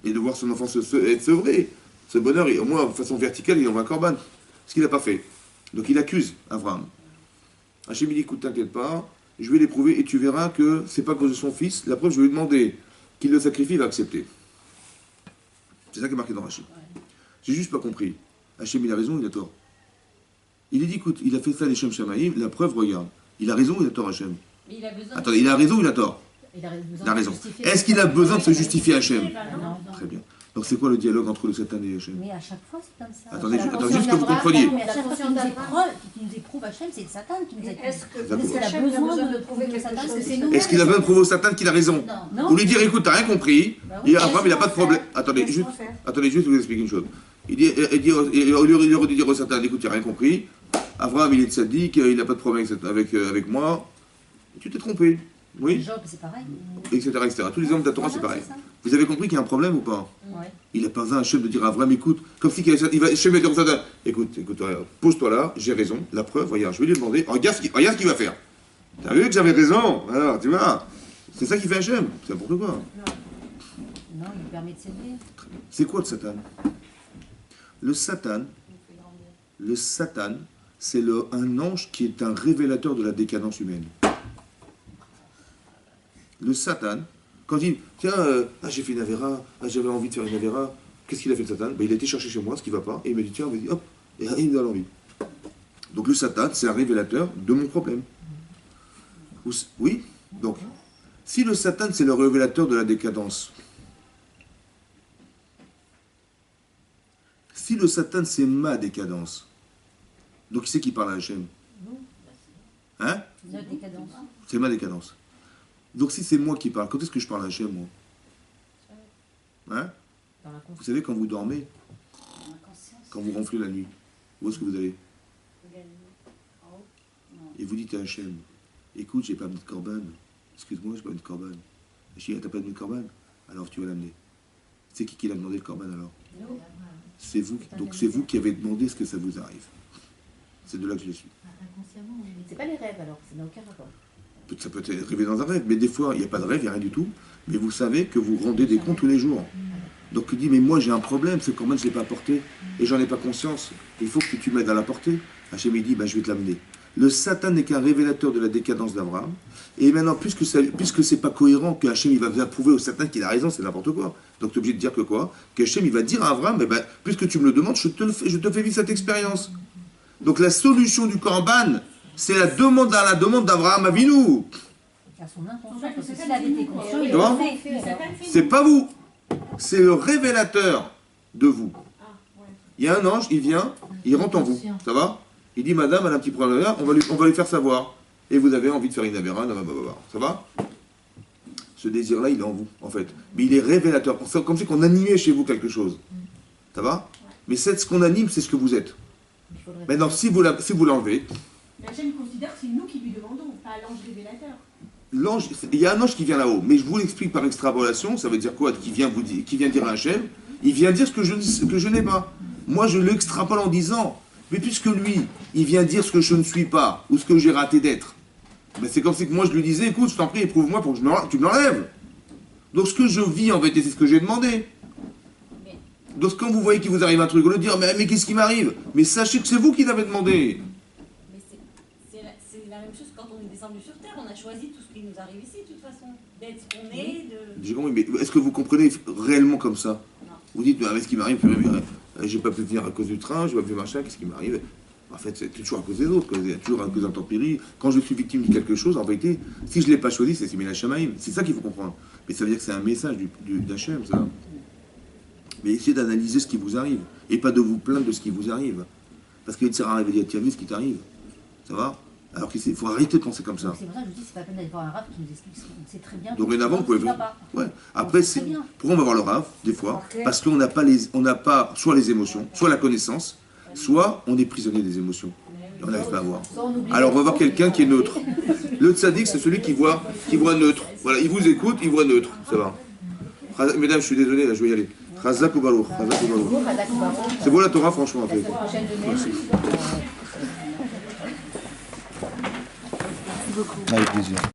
et de voir son enfant être sevré. Ce bonheur, au moins de façon verticale, il envoie un korban. Ce qu'il n'a pas fait. Donc il accuse Avram. Hachem il dit, écoute, t'inquiète pas, je vais l'éprouver et tu verras que c'est pas à cause de son fils. La preuve, je vais lui demander qu'il le sacrifie, il va accepter. C'est ça qui est marqué dans Hachem. J'ai juste pas compris. Hachem il a raison, il a tort. Il a dit, écoute, il a fait ça les Shem Shamaïm, la preuve, regarde. Il a raison ou il a tort, Hachem? Mais il a besoin. Attendez, il a raison ou il a tort? Il a raison. Est-ce qu'il a besoin de se justifier à Hachem? Non. Très bien. Donc c'est quoi le dialogue entre le Satan et Hachem? Mais à chaque fois, c'est comme ça. Attendez, juste que vous compreniez. Mais à chaque fois qui nous éprouve Hachem, c'est le Satan qui nous éprouve. Est-ce que D'accord. Hachem a besoin de prouver le quelque Satan, chose? parce que c'est nous. Est-ce qu'il a besoin de prouver au Satan qu'il a raison? Non. Ou lui dire, écoute, t'as rien compris, et Abraham, il n'a pas de problème. Attendez, Laisse-moi juste, faire. attendez, juste, je vous explique une chose. Il aurait dû dire au Satan, écoute, tu n'as rien compris. Abraham, il est tzaddik, il n'a pas de problème avec moi. Tu t'es trompé. Oui, Job, c'est pareil. etc., etc. Tous les hommes de la Torah, c'est pareil. ça. Vous avez compris qu'il y a un problème ou pas? Ouais. Il n'a pas besoin à Hachem de dire à Abraham, écoute, comme si il va Hachem va dire au Satan, écoute, regarde, pose-toi là, j'ai raison, la preuve, regarde, je vais lui demander, regarde ce qu'il va faire. T'as vu que j'avais raison? Alors, tu vois, c'est ça qui fait Hachem, c'est n'importe quoi. Non, il lui permet de s'élever. C'est quoi le Satan? Le Satan, c'est un ange qui est un révélateur de la décadence humaine. Le Satan, quand il dit, tiens, j'ai fait une avéra, j'avais envie de faire une avéra, qu'est-ce qu'il a fait le Satan? Il a été chercher chez moi ce qui ne va pas, et il m'a dit, tiens, vas-y, hop, et il me donne l'envie. Donc le Satan, c'est un révélateur de mon problème. Oui, donc, si le Satan, c'est le révélateur de la décadence, si le Satan, c'est ma décadence, donc qui c'est qui parle à Hachem? Hein? Notre décadence. C'est ma décadence. Donc si c'est moi qui parle, quand est-ce que je parle à Hachem, moi? Hein? Vous savez, quand vous dormez, quand vous ronflez la nuit, où est-ce que vous allez? Et vous dites à Hachem, écoute, j'ai pas amené de korban. Excuse-moi, j'ai pas amené de korban. Je dis, t'as pas amené de korban? Alors tu vas l'amener. C'est qui l'a demandé le korban alors? C'est vous. Donc c'est vous qui avez demandé ce que ça vous arrive. C'est de là que je suis. C'est pas les rêves alors, ça n'a aucun rapport. Ça peut être rêvé dans un rêve, mais des fois, il n'y a pas de rêve, il n'y a rien du tout. Mais vous savez que vous rendez des comptes tous les jours. Donc il dit, mais moi j'ai un problème, c'est que moi je ne l'ai pas apporté, et j'en ai pas conscience. Il faut que tu m'aides à l'apporter. Hachem il dit, je vais te l'amener. Le Satan n'est qu'un révélateur de la décadence d'Abraham. Et maintenant, puisque c'est pas cohérent que Hachem il va prouver au Satan qu'il a raison, c'est n'importe quoi. Donc tu es obligé de dire que quoi? Que Hachem il va dire à Abraham, puisque tu me le demandes, je te fais vivre cette expérience. Donc la solution du Korban, c'est la demande d'Abraham Avinu. À son inconscient, parce que s'il avait été conscient, il Tu vois? l'aurait fait. C'est pas vous. C'est le révélateur de vous. Il y a un ange, il vient, il rentre en vous. Ça va? Il dit, madame, elle a un petit problème là, on va lui faire savoir. Et vous avez envie de faire une avéra, ça va? Ce désir-là, il est en vous, en fait. Mais il est révélateur. Comme si qu'on animait chez vous quelque chose. Ça va? Mais ce qu'on anime, c'est ce que vous êtes. Maintenant, si vous l'enlevez, Mais Hachem considère que c'est nous qui lui demandons, pas l'ange révélateur. l'ange, il y a un ange qui vient là-haut, mais je vous l'explique par extrapolation, ça veut dire quoi? Qui vient dire à Hachem, il vient dire ce que je n'ai pas. Moi, je l'extrapole en disant, mais puisque lui, il vient dire ce que je ne suis pas, ou ce que j'ai raté d'être, c'est comme si que moi je lui disais, écoute, je t'en prie, éprouve-moi pour que tu me l'enlèves. Donc ce que je vis en vérité, c'est ce que j'ai demandé. Donc quand vous voyez qu'il vous arrive un truc, au lieu de dire, mais qu'est-ce qui m'arrive? Mais sachez que c'est vous qui l'avez demandé. Mais c'est la même chose quand on est descendu sur Terre. On a choisi tout ce qui nous arrive ici, de toute façon. D'être ce qu'on est, de... J'ai compris, mais est-ce que vous comprenez réellement comme ça? Non. Vous dites, mais ce qui m'arrive, j'ai pas pu venir à cause du train, j'ai pas pu machin, qu'est-ce qui m'arrive? En fait, c'est toujours à cause des autres, il y a toujours à cause d'intempéries. Quand je suis victime de quelque chose, en vérité, si je ne l'ai pas choisi, c'est Simena Shamaïm. C'est ça qu'il faut comprendre. Mais ça veut dire que c'est un message d'Hachem, ça. Mais essayez d'analyser ce qui vous arrive, et pas de vous plaindre de ce qui vous arrive. Parce qu'il sert à dire, tiens, vu ce qui t'arrive. Ça va? Alors qu'il faut arrêter de penser comme ça. C'est pour ça que je vous dis, c'est pas la peine d'aller voir un rave qui nous explique ce qu'on sait très bien. Donc dorénavant, vous pouvez... Ouais. Après, sait très bien. pourquoi on va voir le rave, des fois? Parce qu'on n'a pas soit les émotions, soit la connaissance, soit on est prisonnier des émotions. On n'arrive pas à voir. Soit on oublie Alors on va voir quelqu'un qui est neutre. Le tzaddik, c'est celui qui voit neutre. Voilà, il vous écoute, il voit neutre. Ça va. Mesdames, je suis désolé, là, je vais y aller. Chazak ou Baruch. C'est beau la Torah, franchement, en fait. Merci. Avec plaisir.